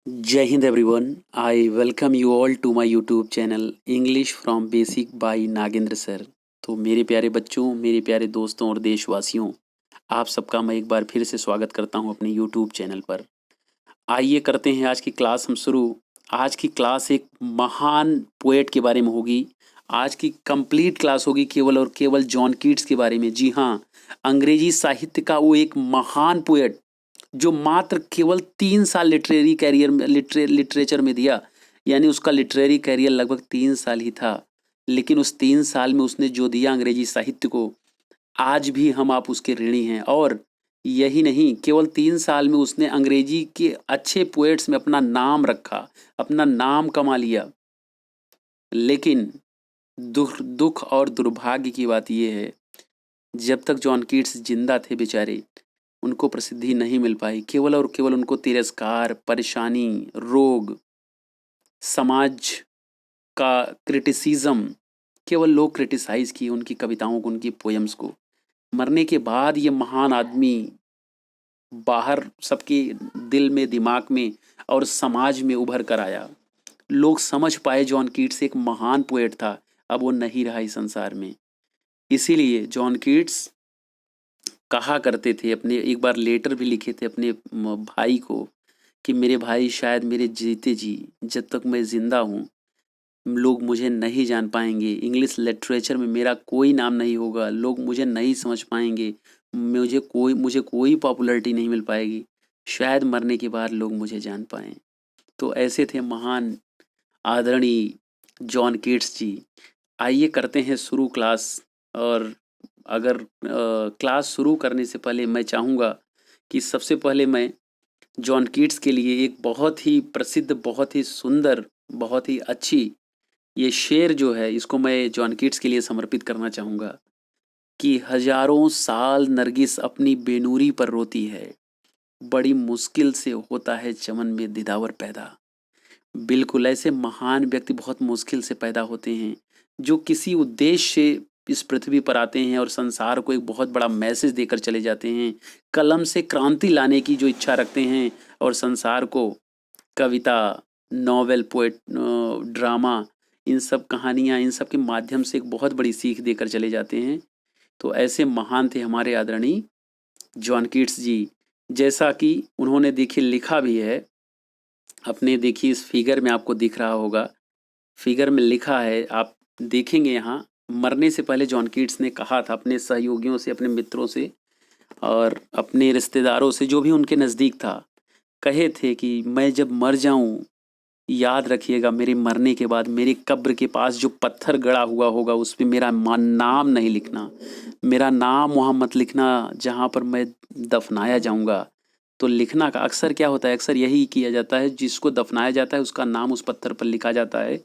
Jai Hind everyone. I welcome you all to my YouTube channel English from Basic by Nagendra sir. तो मेरे प्यारे बच्चों, मेरे प्यारे दोस्तों और देशवासियों, आप सबका मैं एक बार फिर से स्वागत करता हूं अपने YouTube चैनल पर। आइए करते हैं आज की क्लास हम शुरू। आज की क्लास एक महान पोएट के बारे में होगी। आज की कंप्लीट क्लास होगी केवल और केवल जॉन कीट्स के बारे में। जी हाँ, अंग्रेजी साहित्य का वो एक महान पोएट जो मात्र केवल 3 साल लिटरेरी कैरियर में लिटरेचर में दिया, यानी उसका लिटरेरी कैरियर लगभग 3 साल ही था। लेकिन उस 3 साल में उसने जो दिया अंग्रेजी साहित्य को, आज भी हम आप उसके ऋणी हैं। और यही नहीं, केवल 3 साल में उसने अंग्रेजी के अच्छे पोएट्स में अपना नाम रखा, अपना नाम कमा लिया। लेकिन दुख और दुर्भाग्य की बात यह है, जब तक जॉन कीट्स जिंदा थे बेचारे, उनको प्रसिद्धि नहीं मिल पाई। केवल और केवल उनको तिरस्कार, परेशानी, रोग, समाज का क्रिटिसिज्म, केवल लोग क्रिटिसाइज किए उनकी कविताओं को, उनकी पोएम्स को। मरने के बाद ये महान आदमी बाहर सबके दिल में, दिमाग में और समाज में उभर कर आया। लोग समझ पाए जॉन कीट्स एक महान पोएट था। अब वो नहीं रहा इस संसार में। इसीलिए जॉन कीट्स कहा करते थे, अपने एक बार लेटर भी लिखे थे अपने भाई को कि मेरे भाई, शायद मेरे जीते जी जब तक मैं जिंदा हूँ लोग मुझे नहीं जान पाएंगे, इंग्लिश लिटरेचर में मेरा कोई नाम नहीं होगा, लोग मुझे नहीं समझ पाएंगे, मुझे कोई पॉपुलैरिटी नहीं मिल पाएगी। शायद मरने के बाद लोग मुझे जान पाएं। तो ऐसे थे महान आदरणीय जॉन कीट्स जी। आइए करते हैं शुरू क्लास। और अगर क्लास शुरू करने से पहले मैं चाहूँगा कि सबसे पहले मैं जॉन कीट्स के लिए एक बहुत ही प्रसिद्ध, बहुत ही सुंदर, बहुत ही अच्छी ये शेर जो है, इसको मैं जॉन कीट्स के लिए समर्पित करना चाहूँगा कि हजारों साल नरगिस अपनी बेनूरी पर रोती है, बड़ी मुश्किल से होता है चमन में दिदावर पैदा। बिल्कुल, ऐसे महान व्यक्ति बहुत मुश्किल से पैदा होते हैं जो किसी उद्देश्य से इस पृथ्वी पर आते हैं और संसार को एक बहुत बड़ा मैसेज देकर चले जाते हैं। कलम से क्रांति लाने की जो इच्छा रखते हैं और संसार को कविता, नॉवेल, ड्रामा, इन सब कहानियाँ, इन सब के माध्यम से एक बहुत बड़ी सीख देकर चले जाते हैं। तो ऐसे महान थे हमारे आदरणीय जॉन कीट्स जी। जैसा कि उन्होंने देखिए लिखा भी है अपने, देखिए इस फिगर में आपको दिख रहा होगा, फिगर में लिखा है, आप देखेंगे यहाँ। मरने से पहले जॉन कीट्स ने कहा था अपने सहयोगियों से, अपने मित्रों से और अपने रिश्तेदारों से, जो भी उनके नज़दीक था, कहे थे कि मैं जब मर जाऊं, याद रखिएगा मेरे मरने के बाद मेरी कब्र के पास जो पत्थर गड़ा हुआ होगा उस पर मेरा नाम नहीं लिखना, मेरा नाम वहाँ मत लिखना जहाँ पर मैं दफनाया जाऊंगा। तो लिखना का अक्सर क्या होता है, अक्सर यही किया जाता है, जिसको दफनाया जाता है उसका नाम उस पत्थर पर लिखा जाता है।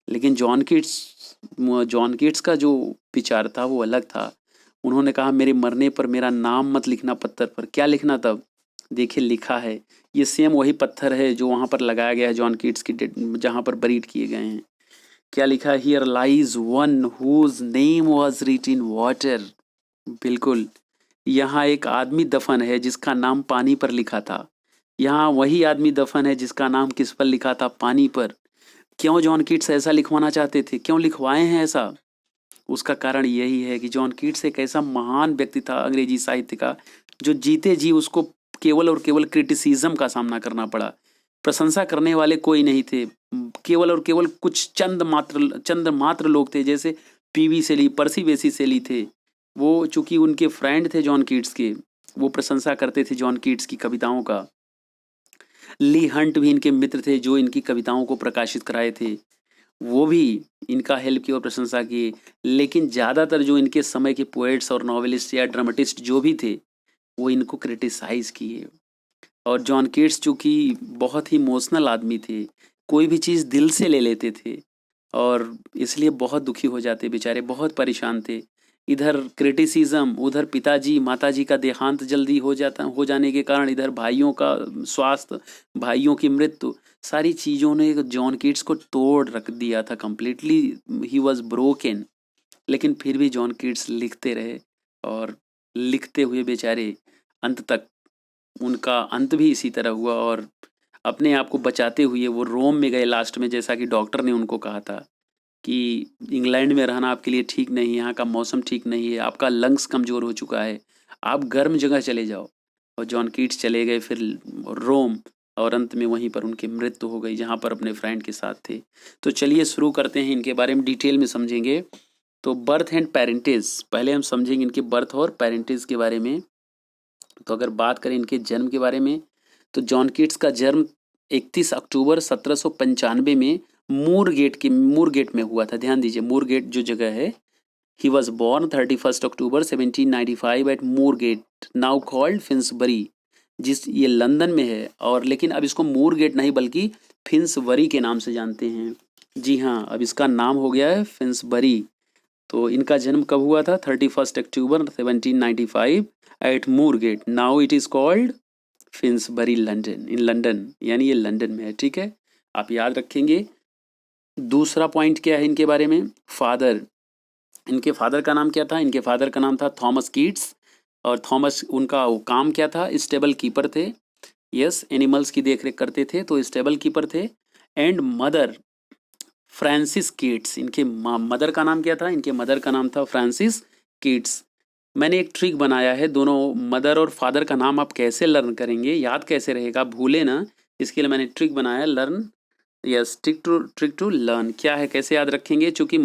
लेकिन जॉन कीट्स का जो विचार था वो अलग था। उन्होंने कहा मेरे मरने पर मेरा नाम मत लिखना पत्थर पर। क्या लिखना तब? देखिए लिखा है, ये सेम वही पत्थर है जो वहाँ पर लगाया गया है जॉन कीट्स की जहाँ पर बरीड किए गए हैं। क्या लिखा है? Here lies one whose name was writ in water. बिल्कुल, यहाँ एक आदमी दफन है जिसका नाम पानी पर लिखा था। यहाँ वही आदमी दफन है जिसका नाम किस पर लिखा था? पानी पर। क्यों जॉन कीट्स ऐसा लिखवाना चाहते थे? क्यों लिखवाए हैं ऐसा? उसका कारण यही है कि जॉन कीट्स एक ऐसा महान व्यक्ति था अंग्रेजी साहित्य का, जो जीते जी उसको केवल और केवल क्रिटिसिज्म का सामना करना पड़ा। प्रशंसा करने वाले कोई नहीं थे, केवल और केवल कुछ चंद मात्र लोग थे, जैसे पीवी शेली, पर्सी बेसी शेली थे। वो चूंकि उनके फ्रेंड थे जॉन कीट्स के, वो प्रशंसा करते थे जॉन कीट्स की कविताओं का। ली हंट भी इनके मित्र थे जो इनकी कविताओं को प्रकाशित कराए थे, वो भी इनका हेल्प की और प्रशंसा की। लेकिन ज़्यादातर जो इनके समय के पोएट्स और नॉवेलिस्ट या ड्रामेटिस्ट जो भी थे, वो इनको क्रिटिसाइज किए। और जॉन कीट्स चूँकि बहुत ही इमोशनल आदमी थे, कोई भी चीज़ दिल से ले लेते थे और इसलिए बहुत दुखी हो जाते बेचारे, बहुत परेशान थे। इधर क्रिटिसिज्म, उधर पिताजी माताजी का देहांत जल्दी हो जाने के कारण, इधर भाइयों का स्वास्थ्य, भाइयों की मृत्यु, सारी चीज़ों ने जॉन कीट्स को तोड़ रख दिया था कंप्लीटली। He was broken. लेकिन फिर भी जॉन कीट्स लिखते रहे और लिखते हुए बेचारे अंत तक, उनका अंत भी इसी तरह हुआ। और अपने आप को बचाते हुए वो रोम में गए लास्ट में, जैसा कि डॉक्टर ने उनको कहा था कि इंग्लैंड में रहना आपके लिए ठीक नहीं है, यहाँ का मौसम ठीक नहीं है, आपका लंग्स कमज़ोर हो चुका है, आप गर्म जगह चले जाओ। और जॉन कीट्स चले गए फिर रोम, और अंत में वहीं पर उनकी मृत्यु हो गई जहाँ पर अपने फ्रेंड के साथ थे। तो चलिए शुरू करते हैं, इनके बारे में डिटेल में समझेंगे। तो बर्थ एंड पेरेंटेज, पहले हम समझेंगे इनके बर्थ और पेरेंटेज के बारे में। तो अगर बात करें इनके जन्म के बारे में, तो जॉन कीट्स का जन्म 31 अक्टूबर 1795 में मूरगेट में हुआ था। ध्यान दीजिए, मूरगेट जो जगह है, he was born 31 October 1795 at Moorgate, now called Finsbury, ये लंदन में है। और लेकिन अब इसको मूरगेट नहीं बल्कि फिंसबरी के नाम से जानते हैं। जी हाँ, अब इसका नाम हो गया है फिंसबरी। तो इनका जन्म कब हुआ था? 31 October 1795 at Moorgate, now it is called Finsbury London, in London, यानी ये लंदन में है। ठीक है, आप याद रखेंगे। दूसरा पॉइंट क्या है इनके बारे में? फादर, इनके फादर का नाम क्या था? इनके फादर का नाम था थॉमस कीट्स। और थॉमस, उनका वो काम क्या था? स्टेबल कीपर थे। यस, एनिमल्स की देखरेख करते थे, तो स्टेबल कीपर थे। एंड मदर फ्रांसिस कीट्स, इनके मदर का नाम क्या था? इनके मदर का नाम था फ्रांसिस कीट्स। मैंने एक ट्रिक बनाया है, दोनों मदर और फादर का नाम आप कैसे लर्न करेंगे, याद कैसे रहेगा, भूले ना, इसके लिए मैंने ट्रिक बनाया, learn, yes, trick to learn. क्या है, कैसे याद रखेंगे? चूंकि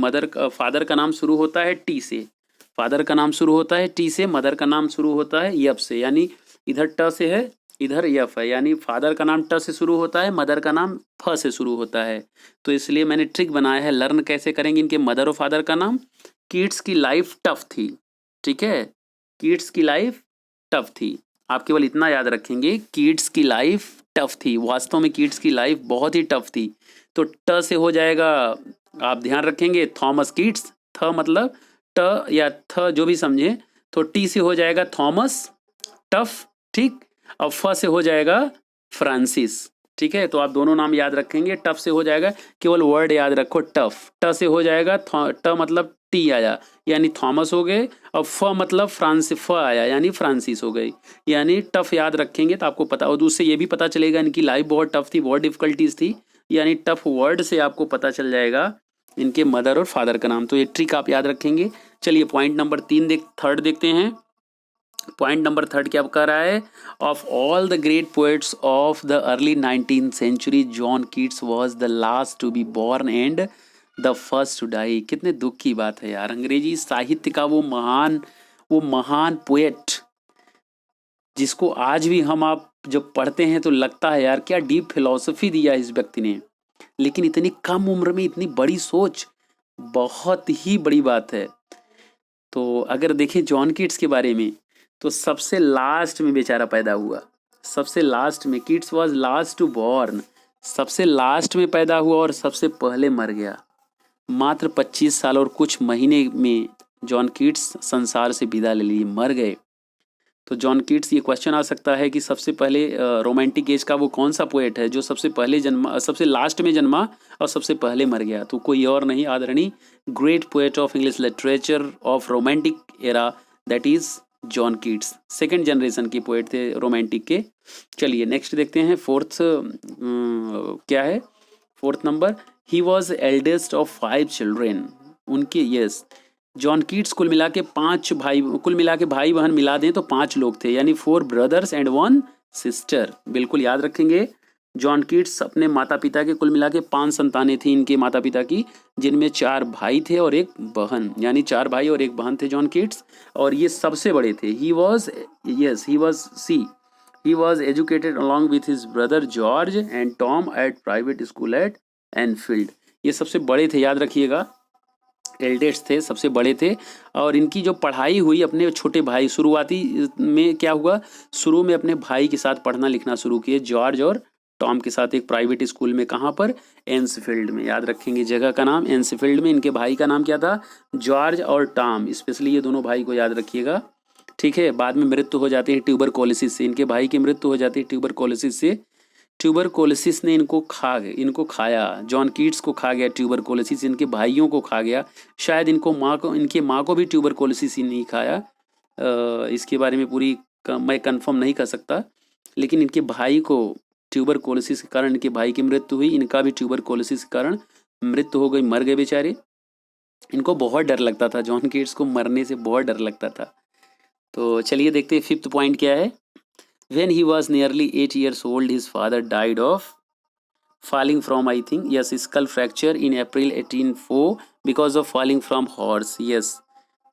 फादर का नाम शुरू होता है टी से, फादर का नाम शुरू होता है टी से, मदर का नाम शुरू होता है यफ से, यानी इधर ट से है, इधर यफ है, यानी फादर का नाम ट से शुरू होता है, मदर का नाम फ से शुरू होता है। तो इसलिए मैंने ट्रिक बनाया है, लर्न कैसे करेंगे इनके मदर और फादर का नाम। किड्स की लाइफ टफ थी, ठीक है, किड्स की लाइफ टफ थी, आप केवल इतना याद रखेंगे, किड्स की लाइफ टफ थी। वास्तव में किड्स की लाइफ बहुत ही टफ थी। तो ट से हो जाएगा, आप ध्यान रखेंगे, थॉमस किड्स, थ मतलब ट या थ जो भी समझे, तो टी से हो जाएगा थॉमस, टफ, ठीक। अब फ से हो जाएगा फ्रांसिस, ठीक है। तो आप दोनों नाम याद रखेंगे, टफ से हो जाएगा, केवल वर्ड याद रखो टफ, ट से हो जाएगा ट मतलब टी आया यानी थॉमस हो गए, और फ मतलब फ आया यानी फ्रांसिस हो गई, यानी टफ याद रखेंगे तो आपको पता, और उससे ये भी पता चलेगा इनकी लाइफ बहुत टफ थी, बहुत डिफिकल्टीज थी, यानी टफ वर्ड से आपको पता चल जाएगा इनके मदर और फादर का नाम। तो ये ट्रिक आप याद रखेंगे। चलिए पॉइंट नंबर थर्ड देखते हैं। पॉइंट नंबर थर्ड क्या कह रहा है? Of all the great poets of the early 19th century, John Keats was the last to be born and the first to die. कितने दुख की बात है यार, अंग्रेजी साहित्य का वो महान पोएट, जिसको आज भी हम आप जब पढ़ते हैं तो लगता है यार क्या डीप फिलॉसफी दिया इस व्यक्ति ने, लेकिन इतनी कम उम्र में इतनी बड़ी सोच, बहुत ही बड़ी बात है। तो अगर देखें जॉन कीट्स के बारे में, तो सबसे लास्ट में बेचारा पैदा हुआ, सबसे लास्ट में, Keats was last to born, सबसे लास्ट में पैदा हुआ और सबसे पहले मर गया। मात्र 25 साल और कुछ महीने में जॉन कीट्स संसार से विदा ले लिए, मर गए। तो जॉन कीट्स, ये क्वेश्चन आ सकता है कि सबसे पहले रोमांटिक एज का वो कौन सा पोएट है जो सबसे पहले जन्मा, सबसे लास्ट में जन्मा और सबसे पहले मर गया? तो कोई और नहीं, आदरणीय great poet of English literature of romantic era, that is John Keats. Second generation के पोएट थे रोमांटिक के। चलिए नेक्स्ट देखते हैं, फोर्थ क्या है, fourth number, he was eldest of 5 children. उनके, यस, जॉन कीट्स कुल मिला के भाई बहन मिला दें तो 5 लोग थे, यानी 4 ब्रदर्स एंड 1 सिस्टर। बिल्कुल याद रखेंगे, जॉन कीट्स अपने माता पिता के कुल मिला के 5 संतानें थी इनके माता पिता की, जिनमें 4 भाई थे और 1 बहन, यानी 4 भाई और 1 बहन थे जॉन कीट्स, और ये सबसे बड़े थे। He was educated along with his brother George and Tom at private school at Enfield. ये सबसे बड़े थे, याद रखिएगा, एल्डेस्ट थे, सबसे बड़े थे। और इनकी जो पढ़ाई हुई अपने छोटे भाई, शुरुआती में क्या हुआ, शुरू में अपने भाई के साथ पढ़ना लिखना शुरू किए, जॉर्ज और टॉम के साथ, एक प्राइवेट स्कूल में। कहाँ पर? एन्सफील्ड में। याद रखेंगे जगह का नाम, एन्सफील्ड में। इनके भाई का नाम क्या था? जॉर्ज और टॉम, स्पेशली ये दोनों भाई को याद रखिएगा, ठीक है। बाद में मृत्यु हो जाती है ट्यूबरकोलिसिस से, इनके भाई की मृत्यु हो जाती है ट्यूबरकोलिसिस से। ट्यूबरकोलिसिस ने इनको खाया, जॉन कीट्स को खा गया ट्यूबरकोलिसिस, इनके भाइयों को खा गया, शायद इनके माँ को भी ट्यूबरकोलिसिस ही नहीं खाया। इसके बारे में मैं कंफर्म नहीं कर सकता, लेकिन इनके भाई को ट्यूबरकुलोसिस के कारण इनके भाई की मृत्यु हुई, इनका भी ट्यूबरकुलोसिस के कारण मृत्यु हो गई, मर गए बेचारे। इनको बहुत डर लगता था, जॉन कीट्स को मरने से बहुत डर लगता था। तो चलिए देखते हैं फिफ्थ पॉइंट क्या है। When he was nearly 8 years old his father died of falling from, I think, yes, skull fracture in April 1804 because of falling from horse, yes।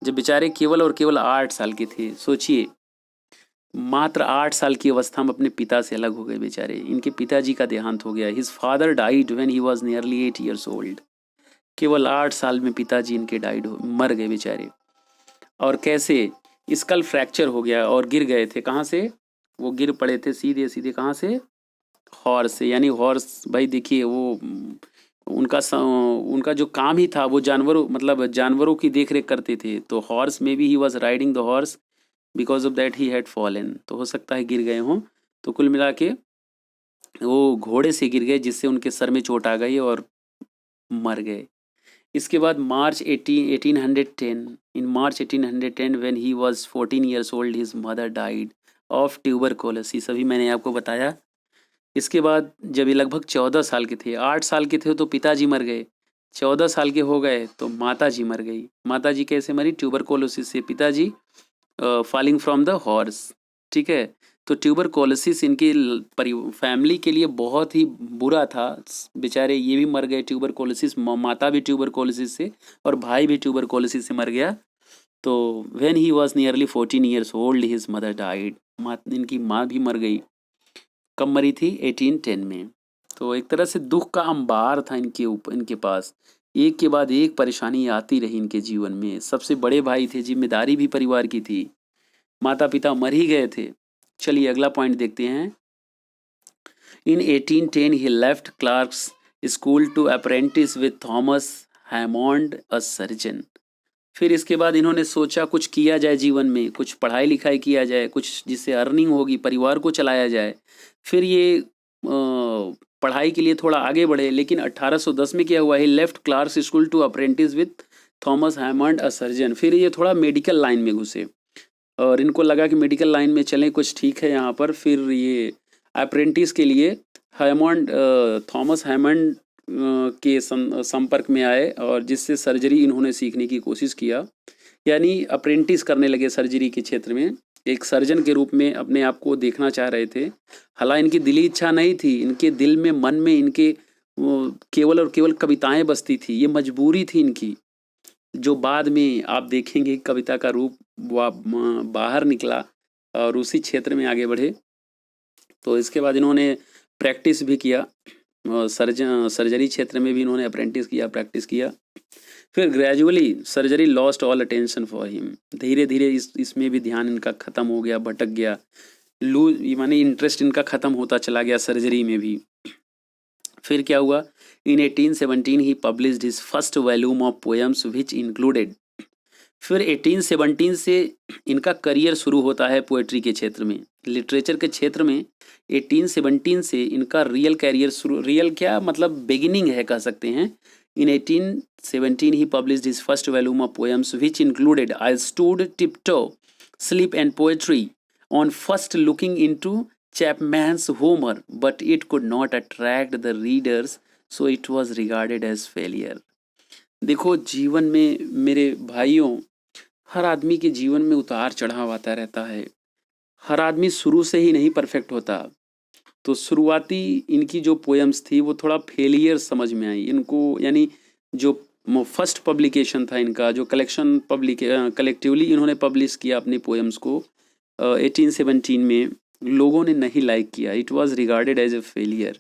जब बेचारे केवल और केवल 8 साल के थे, सोचिए मात्र 8 साल की अवस्था में अपने पिता से अलग हो गए बेचारे। इनके पिताजी का देहांत हो गया। His father died when he was nearly 8 years old। केवल 8 साल में पिताजी इनके मर गए बेचारे। और कैसे? स्कल फ्रैक्चर हो गया और गिर गए थे। कहाँ से? वो गिर पड़े थे सीधे सीधे कहाँ से? हॉर्स से। यानी हॉर्स, भाई देखिए वो उनका जो काम ही था वो जानवरों की देख रेख करते थे। तो हॉर्स में भी he was riding the horse, because of that he had fallen. तो हो सकता है गिर गए हों। तो कुल मिला के वो घोड़े से गिर गए, जिससे उनके सर में चोट आ गई और मर गए। इसके बाद मार्च 1810, इन मार्च 1810 when he was 14 years old his mother died of tuberculosis. अभी मैंने आपको बताया। इसके बाद जब ये लगभग 14 साल के थे, 8 साल के थे तो पिताजी मर गए, 14 साल के हो गए तो माताजी मर गई। माताजी कैसे मरी? ट्यूबरकुलोसिस से। पिताजी फॉलिंग फ्रॉम द हॉर्स। ठीक है। तो ट्यूबरकुलोसिस इनकी फैमिली के लिए बहुत ही बुरा था। बेचारे ये भी मर गए ट्यूबरकुलोसिस, माता भी ट्यूबरकुलोसिस से और भाई भी ट्यूबरकुलोसिस से मर गया। तो when he was nearly 14 years old his mother died. इनकी माँ भी मर गई। कब मरी थी? 1810 में। तो एक तरह से दुख का अंबार था इनके पास। एक के बाद एक परेशानी आती रही इनके जीवन में। सबसे बड़े भाई थे, जिम्मेदारी भी परिवार की थी, माता पिता मर ही गए थे। चलिए अगला पॉइंट देखते हैं। In 1810 he left Clarke's school to apprentice with Thomas Hammond a surgeon. फिर इसके बाद इन्होंने सोचा कुछ किया जाए जीवन में, कुछ पढ़ाई लिखाई किया जाए, कुछ जिससे अर्निंग होगी, परिवार को चलाया जाए। फिर ये पढ़ाई के लिए थोड़ा आगे बढ़े। लेकिन 1810 में क्या हुआ? He left Clarke's school to apprentice with Thomas Hammond a surgeon. फिर ये थोड़ा मेडिकल लाइन में घुसे और इनको लगा कि मेडिकल लाइन में चलें, कुछ ठीक है यहाँ पर। फिर ये अप्रेंटिस के लिए थॉमस हैमॉन्ड के संपर्क में आए और जिससे सर्जरी इन्होंने सीखने की कोशिश किया। यानी अप्रेंटिस करने लगे सर्जरी के क्षेत्र में। एक सर्जन के रूप में अपने आप को देखना चाह रहे थे। हालांकि इनकी दिली इच्छा नहीं थी, इनके दिल में, मन में इनके केवल और केवल कविताएं बसती थी। ये मजबूरी थी इनकी, जो बाद में आप देखेंगे कविता का रूप बाहर निकला और उसी क्षेत्र में आगे बढ़े। तो इसके बाद इन्होंने प्रैक्टिस भी किया, सर्जरी क्षेत्र में भी इन्होंने अप्रेंटिस किया, प्रैक्टिस किया। फिर gradually surgery lost all attention for him. धीरे धीरे इसमें भी ध्यान इनका खत्म हो गया, भटक गया, माने इंटरेस्ट इनका खत्म होता चला गया सर्जरी में भी। फिर क्या हुआ? In 1817 he published his first volume of poems which included. फिर 1817 से इनका करियर शुरू होता है पोएट्री के क्षेत्र में, लिटरेचर के क्षेत्र में। 1817 से इनका रियल कैरियर शुरू, रियल क्या मतलब बिगिनिंग है कह सकते हैं। In 1817 he published his first volume of poems which included I stood tiptoe, sleep and poetry on first looking into Chapman's Homer, but it could not attract the readers, so it was regarded as failure. देखो जीवन में मेरे भाइयों, हर आदमी के जीवन में उतार चढ़ाव आता रहता है। हर आदमी शुरू से ही नहीं परफेक्ट होता। तो शुरुआती इनकी जो पोएम्स थी वो थोड़ा फेलियर समझ में आई इनको। यानी जो फर्स्ट पब्लिकेशन था इनका, जो कलेक्टिवली इन्होंने पब्लिश किया अपने पोएम्स को 1817 में, लोगों ने नहीं लाइक किया। It was regarded as a failure,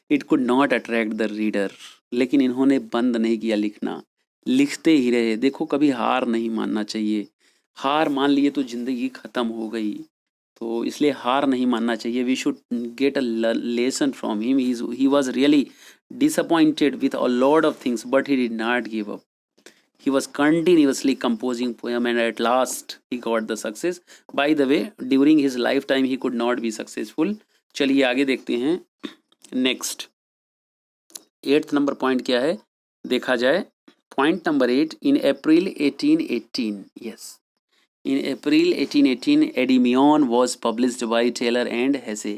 it could not attract the reader. लेकिन इन्होंने बंद नहीं किया लिखना, लिखते ही रहे। देखो कभी हार नहीं मानना चाहिए। हार मान लिए तो जिंदगी खत्म हो गई। तो इसलिए हार नहीं मानना चाहिए। We should get a lesson from him. He was really disappointed with a lot of things, but he did not give up. He was continuously composing poem and at last he got the success. By the way, during his lifetime he could not be successful. चलिए आगे देखते हैं। Next 8th number पॉइंट क्या है देखा जाए। Point number 8, in April 1818, yes, in April 1818 एडिमियन was published by Taylor and Hesse.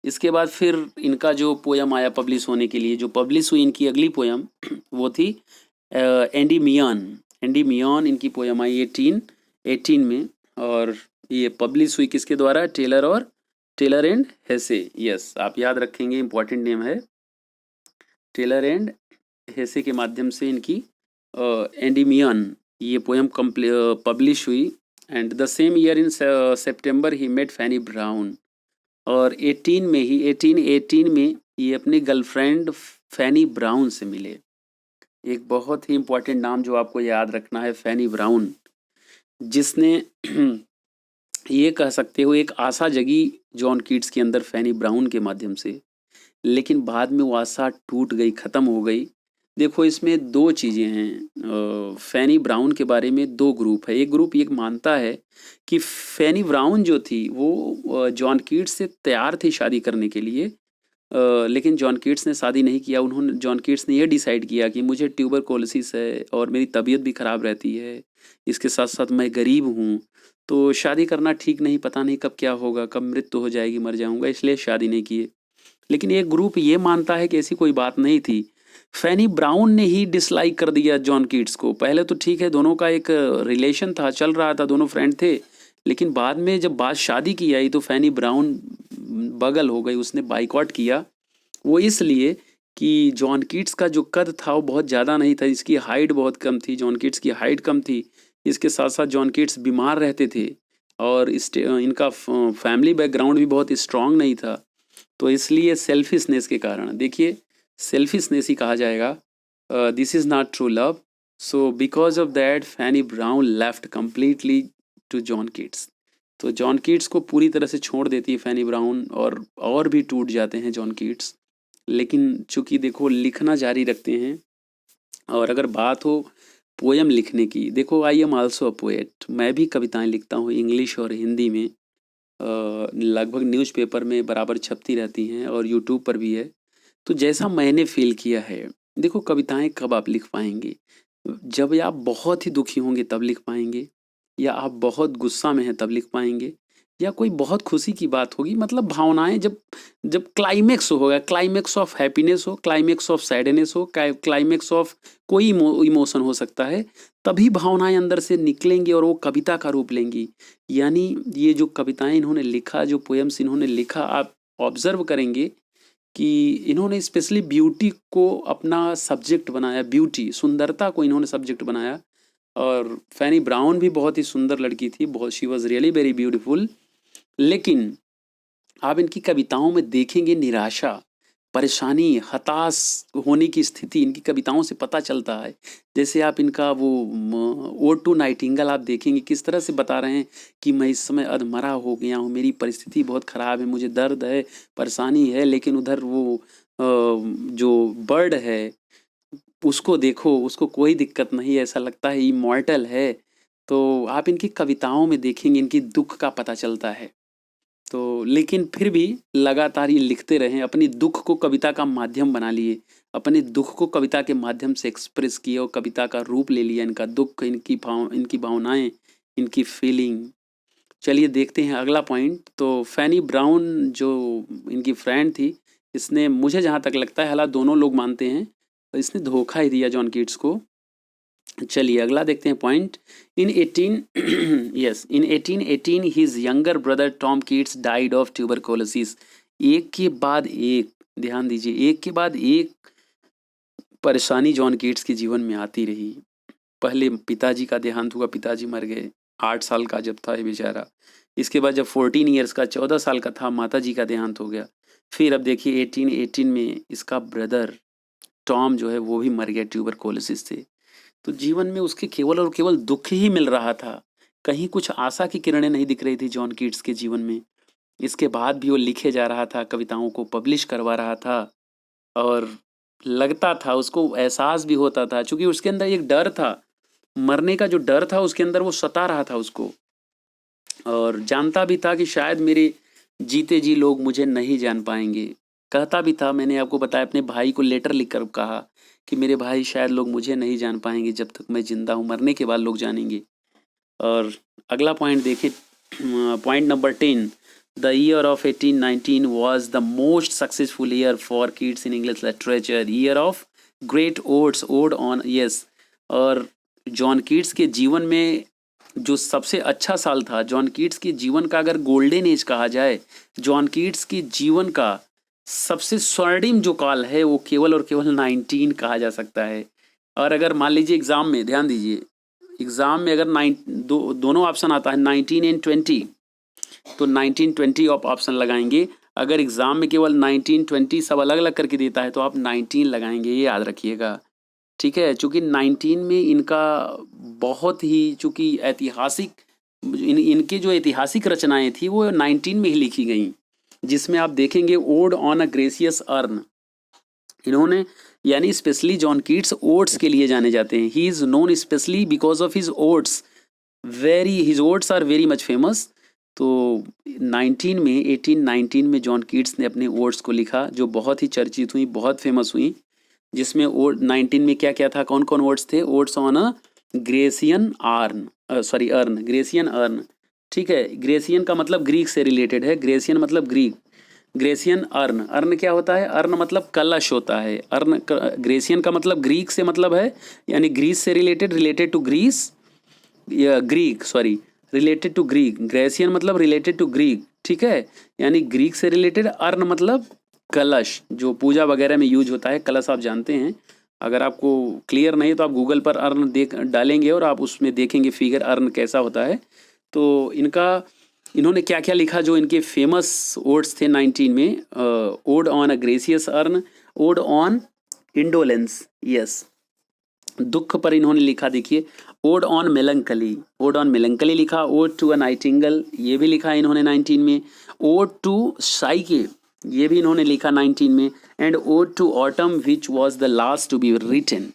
इसके बाद फिर इनका जो पोयम आया पब्लिश होने के लिए, जो पब्लिश हुई इनकी अगली पोयम वो थी एंडीमियन। एंडीमियन इनकी पोयम आई 1818 में, और ये पब्लिश हुई किसके द्वारा? Taylor and हेसे। यस, आप याद रखेंगे, इंपॉर्टेंट नेम है। टेलर एंड हेसे के माध्यम से इनकी एंडीमियन ये पोयम पब्लिश हुई। And the same year in September he met Fanny Brawne, और 1818 में ये अपनी गर्लफ्रेंड फैनी ब्राउन से मिले। एक बहुत ही इम्पोर्टेंट नाम जो आपको याद रखना है, फैनी ब्राउन, जिसने ये कह सकते हो एक आशा जगी जॉन कीट्स के अंदर फैनी ब्राउन के माध्यम से, लेकिन बाद में वो आशा टूट गई, ख़त्म हो गई। देखो इसमें दो चीज़ें हैं। फैनी ब्राउन के बारे में दो ग्रुप है। एक ग्रुप ये मानता है कि फैनी ब्राउन जो थी वो जॉन कीट्स से तैयार थी शादी करने के लिए, लेकिन जॉन कीट्स ने शादी नहीं किया। जॉन कीट्स ने यह डिसाइड किया कि मुझे ट्यूबरकुलोसिस है और मेरी तबीयत भी ख़राब रहती है, इसके साथ साथ मैं गरीब हूँ, तो शादी करना ठीक नहीं, पता नहीं कब क्या होगा, कब मृत्यु हो जाएगी, मर जाऊँगा, इसलिए शादी नहीं किए। लेकिन एक ग्रुप ये मानता है कि ऐसी कोई बात नहीं थी, फैनी ब्राउन ने ही डिसलाइक कर दिया जॉन कीट्स को। पहले तो ठीक है, दोनों का एक रिलेशन था, चल रहा था, दोनों फ्रेंड थे, लेकिन बाद में जब बात शादी की आई तो फैनी ब्राउन बगल हो गई, उसने बाइकआउट किया। वो इसलिए कि जॉन कीट्स का जो कद था वो बहुत ज़्यादा नहीं था, इसकी हाइट बहुत कम थी, जॉन कीट्स की हाइट कम थी। इसके साथ साथ जॉन कीट्स बीमार रहते थे और इनका फैमिली बैकग्राउंड भी बहुत स्ट्रांग नहीं था, तो इसलिए सेल्फिशनेस के कारण, देखिए सेल्फिशनेस ही कहा जाएगा, this is not true love, so because of that Fanny Brawne left completely to John Keats. तो जॉन कीट्स को पूरी तरह से छोड़ देती है फैनी ब्राउन, और भी टूट जाते हैं जॉन कीट्स। लेकिन चूंकि देखो लिखना जारी रखते हैं। और अगर बात हो पोएम लिखने की, देखो I am also a poet, मैं भी कविताएं लिखता हूँ इंग्लिश और हिंदी में, लगभग न्यूज़पेपर में बराबर छपती रहती हैं और यूट्यूब पर भी है। तो जैसा मैंने फील किया है, देखो कविताएं कब आप लिख पाएंगे? जब आप बहुत ही दुखी होंगे तब लिख पाएंगे, या आप बहुत गुस्सा में हैं तब लिख पाएंगे, या कोई बहुत खुशी की बात होगी, मतलब भावनाएं जब जब क्लाइमेक्स होगा, क्लाइमेक्स ऑफ हैप्पीनेस हो, क्लाइमेक्स ऑफ सैडनेस हो, क्लाइमेक्स ऑफ कोई इमोशन हो सकता है, तभी भावनाएं अंदर से निकलेंगी और वो कविता का रूप लेंगी। यानी ये जो कविताएं इन्होंने लिखा, जो पोएम्स इन्होंने लिखा, आप ऑब्जर्व करेंगे कि इन्होंने स्पेशली ब्यूटी को अपना सब्जेक्ट बनाया, ब्यूटी, सुंदरता को इन्होंने सब्जेक्ट बनाया। और फैनी ब्राउन भी बहुत ही सुंदर लड़की थी, बहुत, she was really very beautiful. लेकिन आप इनकी कविताओं में देखेंगे निराशा, परेशानी, हताश होने की स्थिति इनकी कविताओं से पता चलता है। जैसे आप इनका वो ओड टू नाइटिंगेल आप देखेंगे, किस तरह से बता रहे हैं कि मैं इस समय अधमरा हो गया हूँ, मेरी परिस्थिति बहुत ख़राब है, मुझे दर्द है, परेशानी है, लेकिन उधर वो जो बर्ड है उसको देखो, उसको कोई दिक्कत नहीं, ऐसा लगता है इमॉर्टल है। तो आप इनकी कविताओं में देखेंगे इनकी दुख का पता चलता है। तो लेकिन फिर भी लगातार ये लिखते रहे, अपनी दुख को कविता का माध्यम बना लिए, अपने दुख को कविता के माध्यम से एक्सप्रेस किए और कविता का रूप ले लिया, इनका दुख, इनकी भावनाएं, इनकी फीलिंग। चलिए देखते हैं अगला पॉइंट। तो फैनी ब्राउन जो इनकी फ्रेंड थी, इसने, मुझे जहाँ तक लगता है, हालांकि दोनों लोग मानते हैं, इसने धोखा ही दिया जॉन कीट्स को। चलिए अगला देखते हैं point. In 1818 his younger brother Tom Keats died of tuberculosis. एक के बाद एक, ध्यान दीजिए, एक के बाद एक परेशानी जॉन कीट्स के जीवन में आती रही। पहले पिताजी का देहांत हुआ, पिताजी मर गए, 8 साल का जब था ये बेचारा। इसके बाद जब 14 ईयर्स का, 14 साल का था, माताजी का देहांत हो गया। फिर अब देखिए 1818 में इसका ब्रदर टॉम जो है वो भी मर गया ट्यूबरकुलोसिस से। तो जीवन में उसके केवल और केवल दुख ही मिल रहा था, कहीं कुछ आशा की किरणें नहीं दिख रही थी जॉन कीट्स के जीवन में। इसके बाद भी वो लिखे जा रहा था, कविताओं को पब्लिश करवा रहा था, और लगता था, उसको एहसास भी होता था, क्योंकि उसके अंदर एक डर था, मरने का जो डर था उसके अंदर, वो सता रहा था उसको, और जानता भी था कि शायद मेरे जीते जी लोग मुझे नहीं जान पाएंगे। कहता भी था, मैंने आपको बताया, अपने भाई को लेटर लिखकर कहा कि मेरे भाई शायद लोग मुझे नहीं जान पाएंगे जब तक मैं जिंदा हूँ, मरने के बाद लोग जानेंगे। और अगला पॉइंट देखिए, point number 10। The year of 1819 was the most successful year for kids in English literature. Year of great odes, ode on, yes. और जॉन कीट्स के जीवन में जो सबसे अच्छा साल था, जॉन कीट्स के जीवन का अगर गोल्डन एज कहा जाए, जॉन कीट्स के जीवन का सबसे स्वर्णिम जो काल है वो केवल और केवल 19 कहा जा सकता है। और अगर मान लीजिए एग्जाम में, ध्यान दीजिए, एग्जाम में अगर दोनों ऑप्शन आता है 19 एंड 20, तो 1920 आप ऑप्शन लगाएंगे। अगर एग्जाम में केवल 1920 सब अलग अलग करके देता है तो आप 19 लगाएंगे, ये याद रखिएगा, ठीक है। चूंकि 19 में इनका बहुत ही, चूंकि ऐतिहासिक, इनकी जो ऐतिहासिक रचनाएं थी वो 19 में ही लिखी गई, जिसमें आप देखेंगे odd on a gracious earn. इन्होंने, यानी स्पेशली जॉन कीट्स ओड्स के लिए जाने जाते हैं। He is known specially because of his odes, his odes are very much famous. तो 1819 में जॉन कीट्स ने अपने ओड्स को लिखा, जो बहुत ही चर्चित हुई, बहुत फेमस हुई। जिसमें ओड 19 में क्या क्या था, कौन कौन ओड्स थे? Odds on a Grecian earn, earn, Grecian earn, ठीक है। ग्रेसियन का मतलब ग्रीक से रिलेटेड है, ग्रेसियन मतलब ग्रीक, ग्रेसियन अर्न, अर्न क्या होता है? अर्न मतलब कलश होता है। अर्न, ग्रेसियन का मतलब ग्रीक से मतलब है, यानी ग्रीस से related, related to Greece, Greek, sorry, related to Greek. Grecian मतलब रिलेटेड टू ग्रीक, ठीक है, यानी ग्रीक से रिलेटेड। अर्न मतलब कलश, जो पूजा वगैरह में यूज होता है, कलश आप जानते हैं। अगर आपको क्लियर नहीं तो आप गूगल पर अर्न डालेंगे और आप उसमें देखेंगे फिगर अर्न कैसा होता है। तो इन्होंने क्या क्या लिखा जो इनके फेमस ओड्स थे 19 में? Odd on a gracious earn, odd on indolence, yes, दुख पर इन्होंने लिखा, देखिए, odd on melancholy, odd on melancholy लिखा। ओड टू अ नाइटिंगल, ये भी लिखा इन्होंने 19 में। ओड टू साइके, ये भी इन्होंने लिखा 19 में। And ode to autumn which was the last to be written.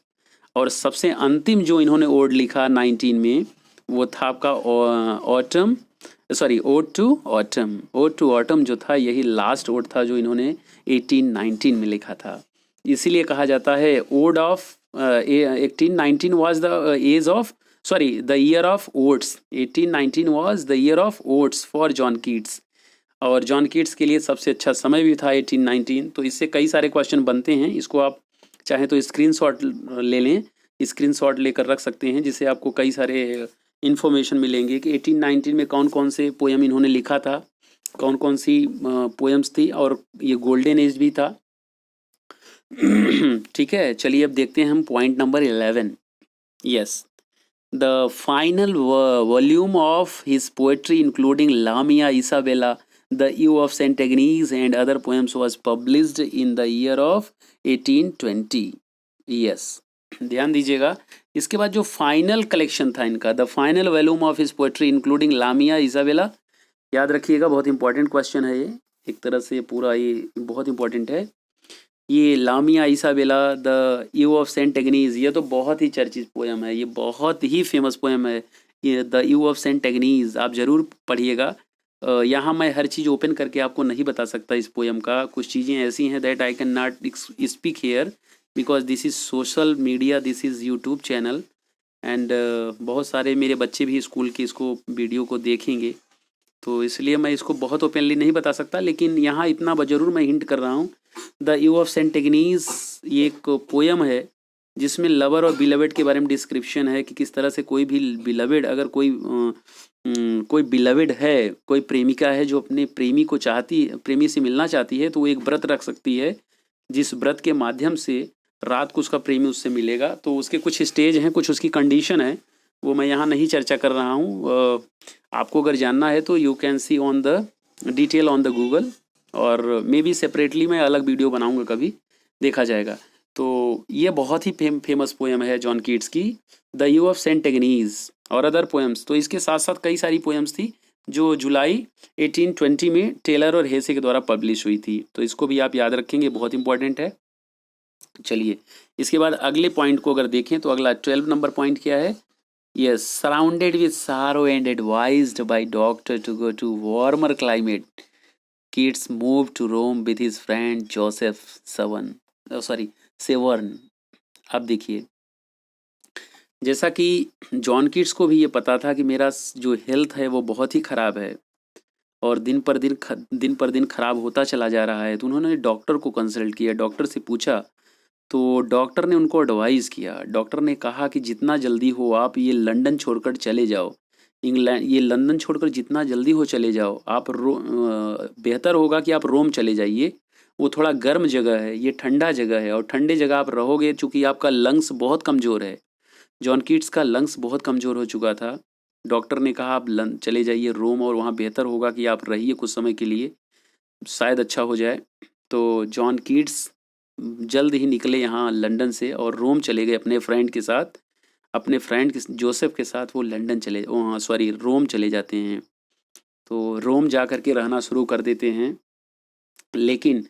और सबसे अंतिम जो इन्होंने ओड लिखा 19 में वो था आपका autumn, sorry, ode to autumn. Ode to autumn जो था, यही लास्ट ओड था जो इन्होंने 1819 में लिखा था। इसीलिए कहा जाता है odd of 1819 was the age of, sorry, the year of oats. 1819 was the year of oats for John Keats. और जॉन कीट्स के लिए सबसे अच्छा समय भी था 1819। तो इससे कई सारे क्वेश्चन बनते हैं। इसको आप चाहें तो स्क्रीनशॉट ले लें, स्क्रीनशॉट लेकर रख सकते हैं, जिससे आपको कई सारे इन्फॉर्मेशन मिलेंगे कि 1819 में कौन कौन से पोएम इन्होंने लिखा था, कौन कौन सी पोएम्स थी, और ये गोल्डन एज भी था। ठीक है, चलिए अब देखते हैं हम point number 11। Yes, the final volume of his poetry including Lamia Isabella, the you of Saint Agnes and other poems was published in the year of 1820। Yes, ध्यान दीजिएगा। इसके बाद जो फाइनल कलेक्शन था इनका, the final volume of his poetry including Lamia Isabella, याद रखिएगा, बहुत इंपॉर्टेंट क्वेश्चन है ये, एक तरह से पूरा ये बहुत इंपॉर्टेंट है। ये Lamia Isabella, the you of Saint Agnes, ये तो बहुत ही चर्चित पोएम है, ये बहुत ही फेमस पोएम है। ये the you of Saint Agnes आप ज़रूर पढ़िएगा। यहाँ मैं हर चीज़ ओपन करके आपको नहीं बता सकता इस पोएम का, कुछ चीज़ें ऐसी हैं that I can not speak here because this is social media, this is YouTube channel, and बहुत सारे मेरे बच्चे भी स्कूल के इसको वीडियो को देखेंगे, तो इसलिए मैं इसको बहुत ओपनली नहीं बता सकता। लेकिन यहाँ इतना ज़रूर मैं हिंट कर रहा हूँ, the you of Saint Agnes ये एक पोएम है जिसमें लवर और बिलवेड के बारे में डिस्क्रिप्शन है कि किस तरह से कोई भी बिलवेड, अगर कोई बिलवेड है, कोई प्रेमिका है जो अपने प्रेमी को चाहती, प्रेमी से मिलना चाहती है, तो वो एक व्रत रख सकती है जिस व्रत के माध्यम से रात को उसका प्रेमी उससे मिलेगा। तो उसके कुछ स्टेज हैं, कुछ उसकी कंडीशन है, वो मैं यहाँ नहीं चर्चा कर रहा हूँ। आपको अगर जानना है तो you can see on the detail on the Google, और मे बी सेपरेटली मैं अलग वीडियो बनाऊंगा, कभी देखा जाएगा। तो ये बहुत ही फेमस पोएम है जॉन कीट्स की, the you of Saint Agnes और अदर पोएम्स। तो इसके साथ साथ कई सारी पोएम्स थी जो जुलाई 1820 में टेलर और हेसे के द्वारा पब्लिश हुई थी, तो इसको भी आप याद रखेंगे, बहुत इंपॉर्टेंट है। चलिए इसके बाद अगले पॉइंट को अगर देखें तो अगला 12 नंबर पॉइंट क्या है? Yes, surrounded with sorrow and advised by doctor to go to warmer climate, Keats moved to Rome with his friend Joseph Severn. अब देखिए, जैसा कि जॉन कीट्स को भी ये पता था कि मेरा जो हेल्थ है वो बहुत ही ख़राब है, और दिन पर दिन खराब होता चला जा रहा है। तो उन्होंने डॉक्टर को कंसल्ट किया, डॉक्टर से पूछा, तो डॉक्टर ने उनको एडवाइस किया। डॉक्टर ने कहा कि जितना जल्दी हो आप ये लंदन छोड़कर चले जाओ, इंग्लैंड, ये लंदन छोड़कर जितना जल्दी हो चले जाओ। आप बेहतर होगा कि आप रोम चले जाइए। वो थोड़ा गर्म जगह है, ये ठंडा जगह है, और ठंडे जगह आप रहोगे चूँकि आपका लंग्स बहुत कमज़ोर है। जॉन कीट्स का लंग्स बहुत कमज़ोर हो चुका था। डॉक्टर ने कहा आप चले जाइए रोम, और वहाँ बेहतर होगा कि आप रहिए कुछ समय के लिए, शायद अच्छा हो जाए। तो जॉन कीट्स जल्द ही निकले यहाँ लंदन से और रोम चले गए अपने फ्रेंड के साथ। अपने फ्रेंड जोसेफ के साथ वो रोम चले जाते हैं। तो रोम जा कर के रहना शुरू कर देते हैं। लेकिन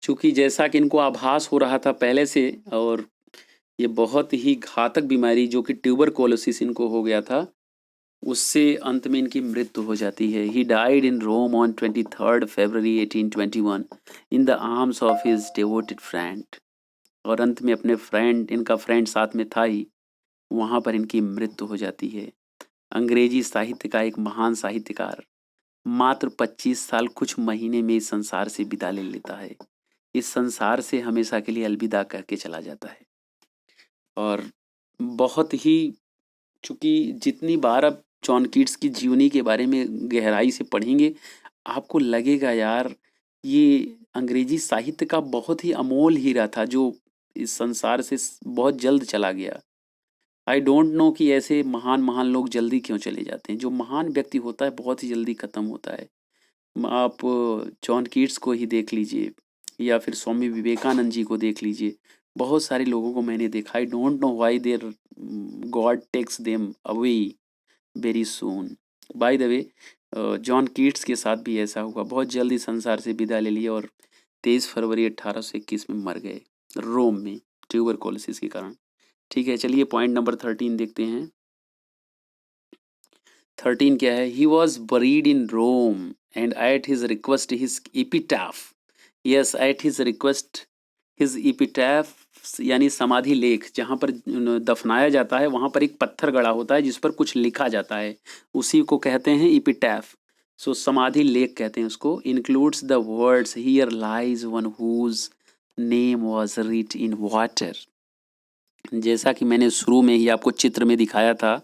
चूँकि जैसा कि इनको आभास हो रहा था पहले से, और ये बहुत ही घातक बीमारी जो कि ट्यूबरकुलोसिस इनको हो गया था, उससे अंत में इनकी मृत्यु हो जाती है। He died in Rome on 23 February 1821 in the arms of his devoted friend. और अंत में अपने फ्रेंड, इनका फ्रेंड साथ में था ही, वहाँ पर इनकी मृत्यु हो जाती है। अंग्रेजी साहित्य का एक महान साहित्यकार मात्र 25 साल कुछ महीने में इस संसार से विदा ले लेता है। इस संसार से हमेशा के लिए अलविदा करके चला जाता है। और बहुत ही, चूँकि जितनी बार आप जॉन कीट्स की जीवनी के बारे में गहराई से पढ़ेंगे, आपको लगेगा यार ये अंग्रेजी साहित्य का बहुत ही अमोल हीरा था जो इस संसार से बहुत जल्द चला गया। आई डोंट नो कि ऐसे महान महान लोग जल्दी क्यों चले जाते हैं। जो महान व्यक्ति होता है बहुत ही जल्दी ख़त्म होता है। आप जॉन कीट्स को ही देख लीजिए, या फिर स्वामी विवेकानंद जी को देख लीजिए। बहुत सारे लोगों को मैंने देखा, I don't know why their god takes them away very soon. By the way, John Keats के साथ भी ऐसा हुआ, बहुत जल्दी संसार से विदा ले लिया और 23 फरवरी 1821 में मर गए रोम में ट्यूबरकुलोसिस के कारण। ठीक है, चलिए पॉइंट नंबर 13 देखते हैं। 13 क्या है? He was buried in Rome and at his request his epitaph, yes, at his request his epitaph यानी समाधि लेख, जहाँ पर दफनाया जाता है वहाँ पर एक पत्थर गड़ा होता है जिस पर कुछ लिखा जाता है, उसी को कहते हैं इपिटाफ। सो समाधि लेख कहते हैं उसको। Includes the words here lies one whose name was writ in water. जैसा कि मैंने शुरू में ही आपको चित्र में दिखाया था,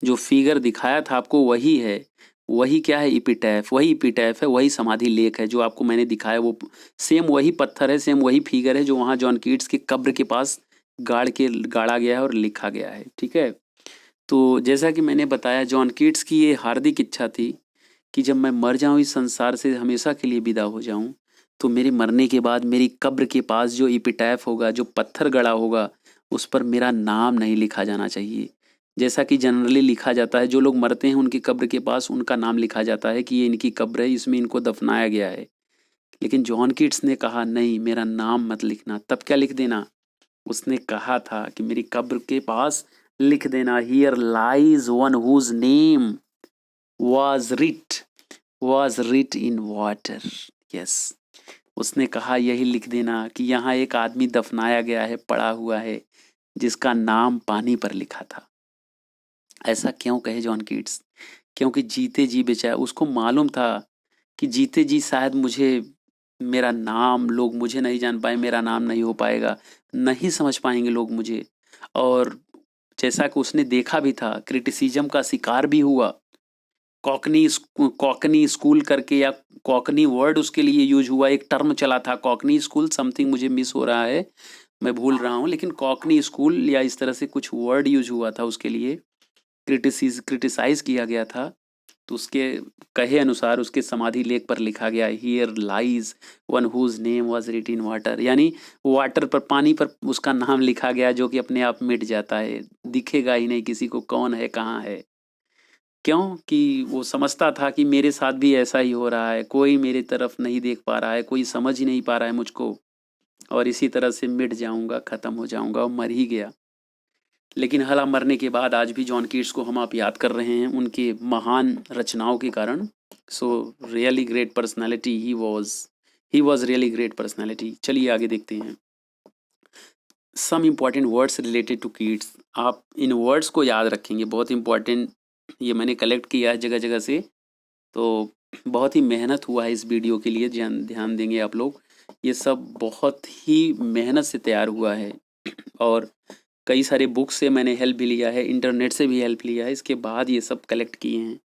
जो फिगर दिखाया था आपको वही है। वही क्या है? इपिटैफ। वही इपिटैफ है, वही समाधि लेख है जो आपको मैंने दिखाया। वो सेम वही पत्थर है, सेम वही फिगर है जो वहाँ जॉन कीट्स के कब्र के पास गाड़ा गया है और लिखा गया है। ठीक है, तो जैसा कि मैंने बताया, जॉन कीट्स की ये हार्दिक इच्छा थी कि जब मैं मर जाऊँ, इस संसार से हमेशा के लिए विदा हो जाऊँ, तो मेरे मरने के बाद मेरी कब्र के पास जो इपिटैफ होगा, जो पत्थर गड़ा होगा, उस पर मेरा नाम नहीं लिखा जाना चाहिए। जैसा कि जनरली लिखा जाता है, जो लोग मरते हैं उनकी कब्र के पास उनका नाम लिखा जाता है कि ये इनकी कब्र है, इसमें इनको दफनाया गया है। लेकिन जॉन कीट्स ने कहा नहीं, मेरा नाम मत लिखना। तब क्या लिख देना? उसने कहा था कि मेरी कब्र के पास लिख देना, here lies one whose name was writ in water। Yes, उसने कहा यही लिख देना कि यहाँ एक आदमी दफनाया गया है, पड़ा हुआ है, जिसका नाम पानी पर लिखा था। ऐसा क्यों कहे जॉन कीट्स? क्योंकि जीते जी बेचारा, उसको मालूम था कि जीते जी शायद मेरा नाम, लोग मुझे नहीं जान पाए, मेरा नाम नहीं हो पाएगा, नहीं समझ पाएंगे लोग मुझे। और जैसा कि उसने देखा भी था, क्रिटिसिज्म का शिकार भी हुआ। कॉकनी स्कूल करके, या कॉकनी वर्ड उसके लिए यूज हुआ, एक टर्म चला था कॉकनी स्कूल, समथिंग मुझे मिस हो रहा है, मैं भूल रहा हूँ, लेकिन कॉकनी स्कूल या इस तरह से कुछ वर्ड यूज हुआ था उसके लिए, क्रिटिसाइज किया गया था। तो उसके कहे अनुसार उसके समाधि लेख पर लिखा गया, here lies one whose name was writ in water, यानी वाटर पर, पानी पर उसका नाम लिखा गया, जो कि अपने आप मिट जाता है, दिखेगा ही नहीं किसी को कौन है, कहाँ है। क्यों? कि वो समझता था कि मेरे साथ भी ऐसा ही हो रहा है, कोई मेरी तरफ नहीं देख पा रहा है, कोई समझ ही नहीं पा रहा है मुझको, और इसी तरह से मिट जाऊंगा, ख़त्म हो जाऊंगा, और मर ही गया। लेकिन हला मरने के बाद आज भी जॉन कीट्स को हम आप याद कर रहे हैं उनके महान रचनाओं के कारण। So really great personality he was really great personality. चलिए आगे देखते हैं। Some important words related to Keats. आप इन वर्ड्स को याद रखेंगे, बहुत इंपॉर्टेंट, ये मैंने कलेक्ट किया है जगह जगह से, तो बहुत ही मेहनत हुआ है इस वीडियो के लिए, ध्यान ध्यान देंगे आप लोग। ये सब बहुत ही मेहनत से तैयार हुआ है और कई सारे बुक से मैंने हेल्प भी लिया है, इंटरनेट से भी हेल्प लिया है, इसके बाद ये सब कलेक्ट किए हैं।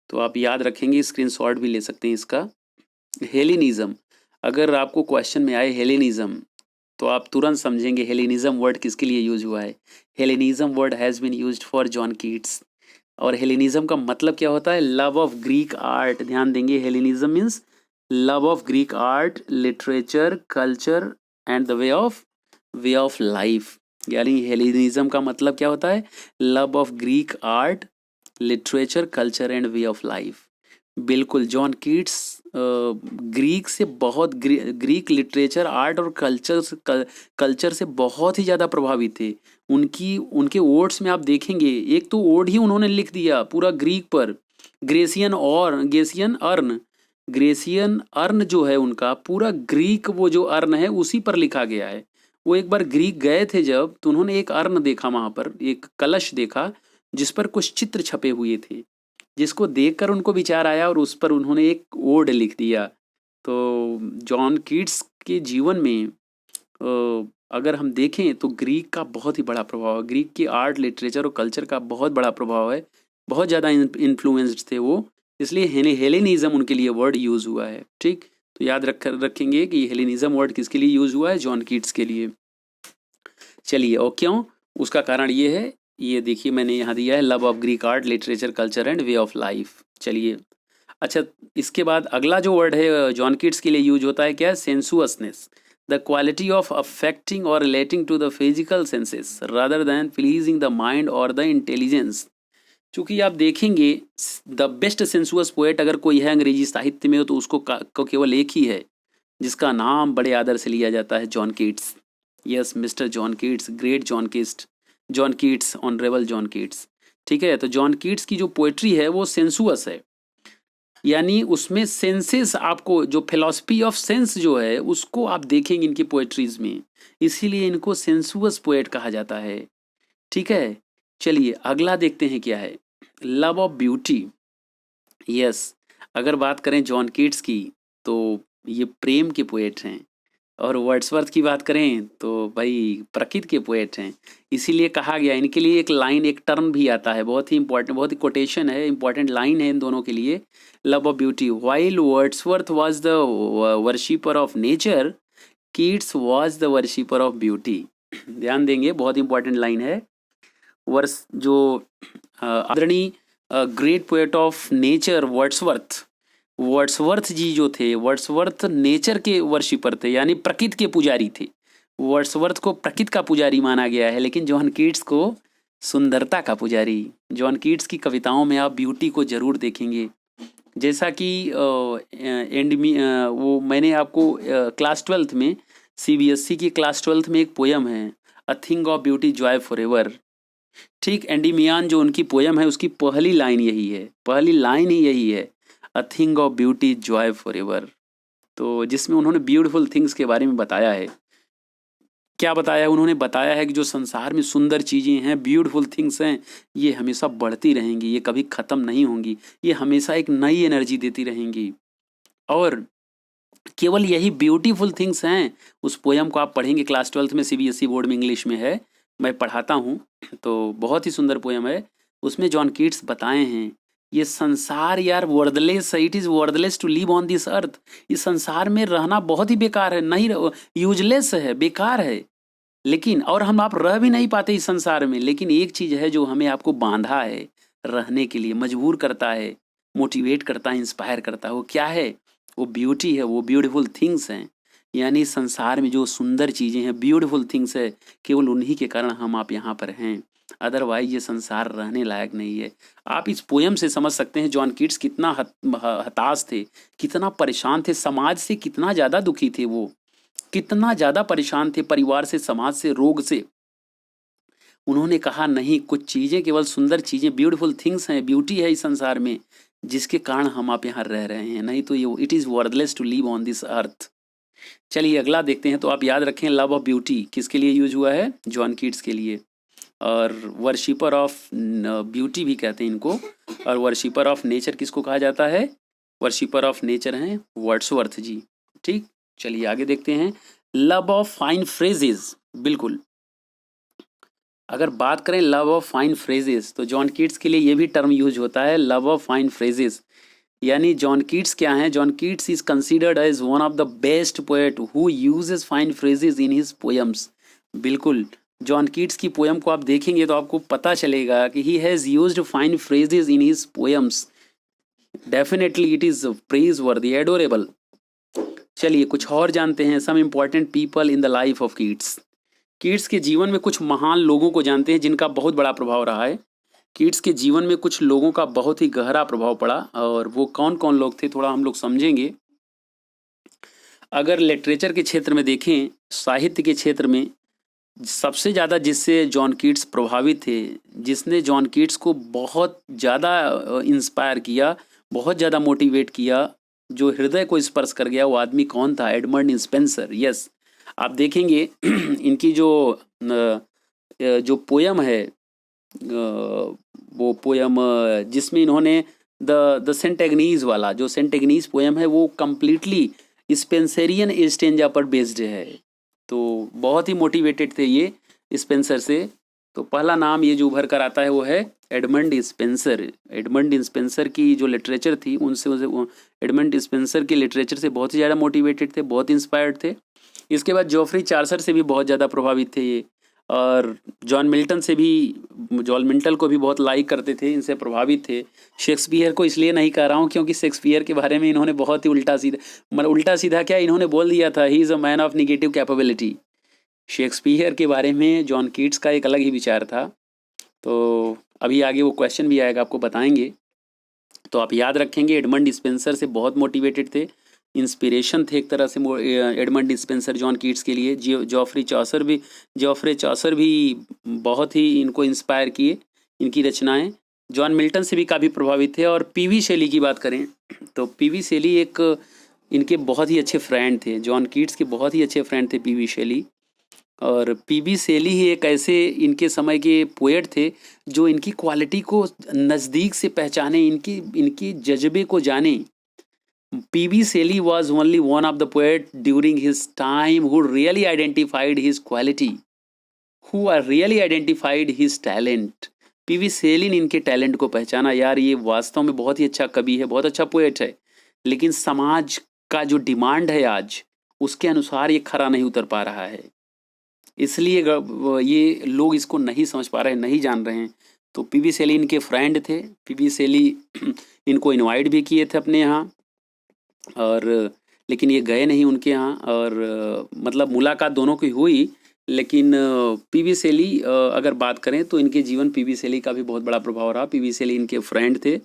तो आप याद रखेंगे, स्क्रीनशॉट भी ले सकते हैं इसका। हेलेनिज्म, अगर आपको क्वेश्चन में आए हेलेनिज्म तो आप तुरंत समझेंगे हेलेनिज्म वर्ड किसके लिए यूज हुआ है। Hellenism word has been used for John Keats. और हेलेनिज्म का मतलब क्या होता है? Love of Greek art. ध्यान देंगे, Hellenism means love of Greek art, literature, culture and the way of life. यानी हेलेनिज्म का मतलब क्या होता है? Love of Greek art, literature, culture and way of life. बिल्कुल, जॉन कीट्स ग्रीक से बहुत ग्रीक लिटरेचर, आर्ट और कल्चर से बहुत ही ज़्यादा प्रभावित थे। उनके ओड्स में आप देखेंगे, एक तो ओड ही उन्होंने लिख दिया पूरा ग्रीक पर। ग्रेसियन अर्न जो है उनका पूरा ग्रीक, वो जो अर्न है उसी पर लिखा गया है। वो एक बार ग्रीक गए थे जब, तो उन्होंने एक अर्न देखा, वहाँ पर एक कलश देखा जिस पर कुछ चित्र छपे हुए थे, जिसको देखकर उनको विचार आया और उस पर उन्होंने एक ओड लिख दिया। तो जॉन कीट्स के जीवन में अगर हम देखें तो ग्रीक का बहुत ही बड़ा प्रभाव है, ग्रीक की आर्ट, लिटरेचर और कल्चर का बहुत बड़ा प्रभाव है, बहुत ज़्यादा इन्फ्लुएंस्ड थे वो, इसलिए हेलेनिज्म उनके लिए वर्ड यूज़ हुआ है। ठीक, तो याद रखेंगे कि हेलेनिज्म वर्ड किसके लिए यूज़ हुआ है? जॉन कीट्स के लिए। चलिए, और क्यों? उसका कारण ये है, ये देखिए मैंने यहाँ दिया है, love of Greek art, literature, culture and way of life. चलिए, अच्छा, इसके बाद अगला जो वर्ड है जॉन कीट्स के लिए यूज होता है, क्या है? Sensuousness, the quality of affecting और relating to the physical senses rather than pleasing the mind और द इंटेलिजेंस। चूंकि आप देखेंगे द बेस्ट सेंसुअस पोएट अगर कोई है अंग्रेजी साहित्य में तो उसको केवल एक ही है जिसका नाम बड़े आदर से लिया जाता है, John Keats. Yes, mister John Keats, great John Keats, honourable John Keats. ठीक है, तो जॉन कीट्स की जो पोएट्री है वो सेंसुअस है, यानी उसमें सेंसेस, आपको जो फिलॉसफी ऑफ सेंस जो है उसको आप देखेंगे इनकी पोएट्रीज में, इसीलिए इनको सेंसुअस पोएट कहा जाता है। ठीक है, चलिए अगला देखते हैं क्या है, लव ऑफ ब्यूटी। यस, अगर बात करें जॉन कीट्स की तो ये प्रेम के पोएट हैं, और वर्ड्सवर्थ की बात करें तो भाई प्रकृति के पोएट हैं। इसीलिए कहा गया, इनके लिए एक लाइन, एक टर्म भी आता है, बहुत ही इंपॉर्टेंट, बहुत ही कोटेशन है, इंपॉर्टेंट लाइन है इन दोनों के लिए। Love of beauty, while Wordsworth was the worshipper of nature, Keats was the worshipper of beauty. ध्यान देंगे, बहुत इंपॉर्टेंट लाइन है। वर्ष जो आदरणीय great poet of nature Wordsworth ji जो थे, वर्ड्सवर्थ नेचर के वर्शिपर थे, यानी प्रकृति के पुजारी थे। वर्ड्सवर्थ को प्रकृति का पुजारी माना गया है, लेकिन जॉन कीट्स को सुंदरता का पुजारी। जॉन कीट्स की कविताओं में आप ब्यूटी को जरूर देखेंगे, जैसा कि वो मैंने आपको क्लास 12th में, CBSE की क्लास 12th में एक पोयम है, a thing of beauty joy for ever. ठीक, एंडीमियान जो उनकी पोयम है उसकी पहली लाइन यही है, पहली लाइन ही यही है, a thing of beauty joy for ever. तो जिसमें उन्होंने ब्यूटीफुल थिंग्स के बारे में बताया है। क्या बताया है? उन्होंने बताया है कि जो संसार में सुंदर चीज़ें हैं, ब्यूटीफुल थिंग्स हैं, ये हमेशा बढ़ती रहेंगी, ये कभी ख़त्म नहीं होंगी, ये हमेशा एक नई एनर्जी देती रहेंगी। और केवल यही ब्यूटीफुल थिंग्स हैं। उस पोयम को आप पढ़ेंगे, क्लास 12th में, CBSE बोर्ड में इंग्लिश में है, मैं पढ़ाता हूँ, तो बहुत ही सुंदर पोयम है। उसमें जॉन कीट्स बताए हैं, ये संसार यार वर्दलेस है, it is worthless to live on this earth. इस संसार में रहना बहुत ही बेकार है, नहीं, यूजलेस है, बेकार है। लेकिन और हम आप रह भी नहीं पाते इस संसार में, लेकिन एक चीज़ है जो हमें आपको बांधा है रहने के लिए, मजबूर करता है, मोटिवेट करता है, इंस्पायर करता है। वो क्या है? वो ब्यूटी है, वो ब्यूटीफुल थिंग्स हैं। यानी संसार में जो सुंदर चीज़ें हैं, ब्यूटीफुल थिंग्स है, केवल उन्हीं के कारण हम आप यहाँ पर हैं, अदरवाइज ये संसार रहने लायक नहीं है। आप इस पोयम से समझ सकते हैं जॉन कीट्स कितना हताश थे, कितना परेशान थे, समाज से कितना ज़्यादा दुखी थे, वो कितना ज़्यादा परेशान थे, परिवार से, समाज से, रोग से। उन्होंने कहा नहीं, कुछ चीज़ें, केवल सुंदर चीज़ें, ब्यूटीफुल थिंग्स हैं, ब्यूटी है इस संसार में, जिसके कारण हम आप यहाँ रह रहे हैं, नहीं तो ये it is worthless to live on this earth. चलिए अगला देखते हैं। तो आप याद रखें, लव ऑफ ब्यूटी किसके लिए यूज हुआ है? जॉन कीट्स के लिए। और वर्शिपर ऑफ ब्यूटी भी कहते हैं इनको, और वर्शिपर ऑफ नेचर किसको कहा जाता है? वर्शिपर ऑफ नेचर हैं वर्ड्सवर्थ जी। ठीक, चलिए आगे देखते हैं। लव ऑफ फाइन फ्रेजेस, बिल्कुल अगर बात करें लव ऑफ फाइन फ्रेजेस तो जॉन कीट्स के लिए ये भी टर्म यूज होता है, लव ऑफ फाइन फ्रेजेस। यानी जॉन कीट्स क्या हैं, John Keats is considered as one of the best poet who uses fine phrases in his poems. बिल्कुल, जॉन कीट्स की पोएम को आप देखेंगे तो आपको पता चलेगा कि he has used fine phrases in his poems. Definitely it is praise वर्दी, एडोरेबल। चलिए कुछ और जानते हैं, some important people in the life of Keats. Keats के जीवन में कुछ महान लोगों को जानते हैं जिनका बहुत बड़ा प्रभाव रहा है। कीट्स के जीवन में कुछ लोगों का बहुत ही गहरा प्रभाव पड़ा, और वो कौन कौन लोग थे थोड़ा हम लोग समझेंगे। अगर लिटरेचर के क्षेत्र में देखें, साहित्य के क्षेत्र में सबसे ज़्यादा जिससे जॉन कीट्स प्रभावित थे, जिसने जॉन कीट्स को बहुत ज़्यादा इंस्पायर किया, बहुत ज़्यादा मोटिवेट किया, जो हृदय को स्पर्श कर गया, वो आदमी कौन था? Edmund Spenser. यस, आप देखेंगे इनकी जो पोयम है, वो पोयम जिसमें इन्होंने द सेंट एग्नीज वाला, जो सेंट एग्नीज पोयम है वो कम्प्लीटली स्पेंसरियन स्टेंजा पर बेस्ड है। तो बहुत ही मोटिवेटेड थे ये स्पेंसर से। तो पहला नाम ये जो उभर कर आता है वो है एडमंड स्पेंसर। एडमंड स्पेंसर की जो लिटरेचर थी उनसे एडमंड स्पेंसर की लिटरेचर से बहुत ही ज़्यादा मोटिवेटेड थे, बहुत इंस्पायर्ड थे। इसके बाद जॉफ्री चार्सर से भी बहुत ज़्यादा प्रभावित थे ये, और जॉन मिल्टन से भी, जॉन मिल्टन को भी बहुत लाइक करते थे, इनसे प्रभावित थे। शेक्सपियर को इसलिए नहीं कह रहा हूँ क्योंकि शेक्सपियर के बारे में इन्होंने बहुत ही उल्टा सीधा, मतलब उल्टा सीधा क्या, इन्होंने बोल दिया था he is a man of negative capability. Shakespeare के बारे में जॉन कीट्स का एक अलग ही विचार था। तो अभी आगे वो क्वेश्चन भी आएगा, आपको बताएंगे। तो आप याद रखेंगे एडमंड स्पेंसर से बहुत मोटिवेटेड थे, इंस्पिरेशन थे एक तरह से एडमंड स्पेंसर जॉन कीट्स के लिए। जॉफ्री चौसर भी बहुत ही इनको इंस्पायर किए, इनकी रचनाएं। जॉन मिल्टन से भी काफ़ी प्रभावित थे। और पीवी शेली की बात करें तो पीवी शेली एक इनके बहुत ही अच्छे फ्रेंड थे, जॉन कीट्स के बहुत ही अच्छे फ्रेंड थे पीवी शेली। और पीवी शेली ही एक ऐसे इनके समय के पोएट थे जो इनकी क्वालिटी को नज़दीक से पहचाने, इनकी जज्बे को जाने। P.B. Shelley was only one of the poets during his time who really identified his quality, who really identified his talent. P.B. Shelley ने इनके टैलेंट को पहचाना, यार ये वास्तव में बहुत ही अच्छा कवि है, बहुत अच्छा पोएट है, लेकिन समाज का जो डिमांड है आज, उसके अनुसार ये खरा नहीं उतर पा रहा है, इसलिए ये लोग इसको नहीं समझ पा रहे हैं, नहीं जान रहे हैं। तो पीवी शेली इनके फ्रेंड थे। पीवी शेली इनको इनवाइट भी किए थे अपने यहाँ, और लेकिन ये गए नहीं उनके यहाँ, और मतलब मुलाकात दोनों की हुई, लेकिन पीवी शेली अगर बात करें तो इनके जीवन पीवी शेली का भी बहुत बड़ा प्रभाव रहा। पीवी शेली इनके फ्रेंड थे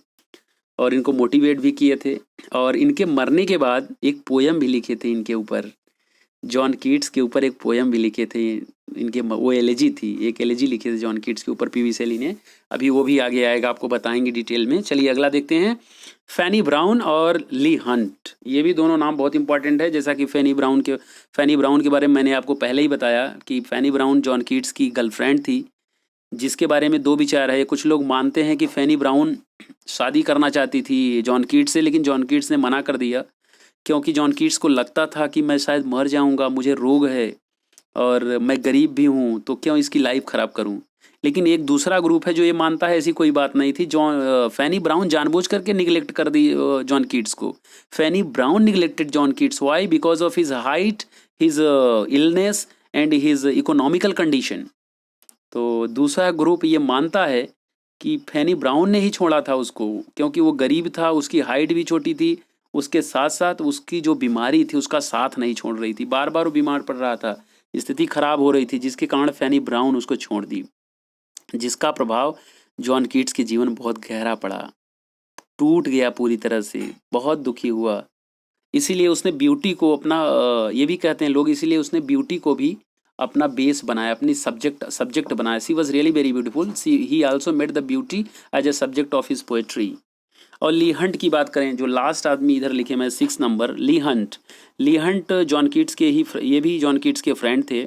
और इनको मोटिवेट भी किए थे, और इनके मरने के बाद एक पोयम भी लिखे थे इनके ऊपर, जॉन कीट्स के ऊपर एक पोयम भी लिखे थे इनके, वो एलेजी थी, एक एलेजी लिखे थे जॉन कीट्स के ऊपर पीवी शेली ने। अभी वो भी आगे आएगा, आपको बताएंगे डिटेल में। चलिए अगला देखते हैं, फैनी ब्राउन और ली हंट। ये भी दोनों नाम बहुत इंपॉर्टेंट है, जैसा कि फैनी ब्राउन के बारे में मैंने आपको पहले ही बताया कि फैनी ब्राउन जॉन कीट्स की गर्लफ्रेंड थी, जिसके बारे में दो विचार है। कुछ लोग मानते हैं कि फैनी ब्राउन शादी करना चाहती थी जॉन कीट्स से, लेकिन जॉन कीट्स ने मना कर दिया, क्योंकि जॉन कीट्स को लगता था कि मैं शायद मर जाऊंगा, मुझे रोग है और मैं गरीब भी हूँ, तो क्यों इसकी लाइफ ख़राब करूँ। लेकिन एक दूसरा ग्रुप है जो ये मानता है ऐसी कोई बात नहीं थी। फैनी ब्राउन जानबूझ करके निगलेक्ट कर दी जॉन कीट्स को। Fanny Brawne neglected John Keats, why? Because of his height, his illness and his economical condition. तो दूसरा ग्रुप ये मानता है कि फैनी ब्राउन ने ही छोड़ा था उसको, क्योंकि वो गरीब था, उसकी हाइट भी छोटी थी, उसके साथ साथ उसकी जो बीमारी थी उसका साथ नहीं छोड़ रही थी, बार बार वो बीमार पड़ रहा था, स्थिति खराब हो रही थी, जिसके कारण फैनी ब्राउन उसको छोड़ दी, जिसका प्रभाव जॉन कीट्स के जीवन में बहुत गहरा पड़ा, टूट गया पूरी तरह से, बहुत दुखी हुआ। इसीलिए उसने ब्यूटी को अपना, ये भी कहते हैं लोग, इसीलिए उसने ब्यूटी को भी अपना बेस बनाया, अपनी सब्जेक्ट बनाया। She was really very beautiful, he also made the beauty as a subject of his poetry. और ली हंट की बात करें, जो लास्ट आदमी इधर लिखे मैं 6 नंबर, ली हंट जॉन कीट्स के ही, ये भी जॉन कीट्स के फ्रेंड थे,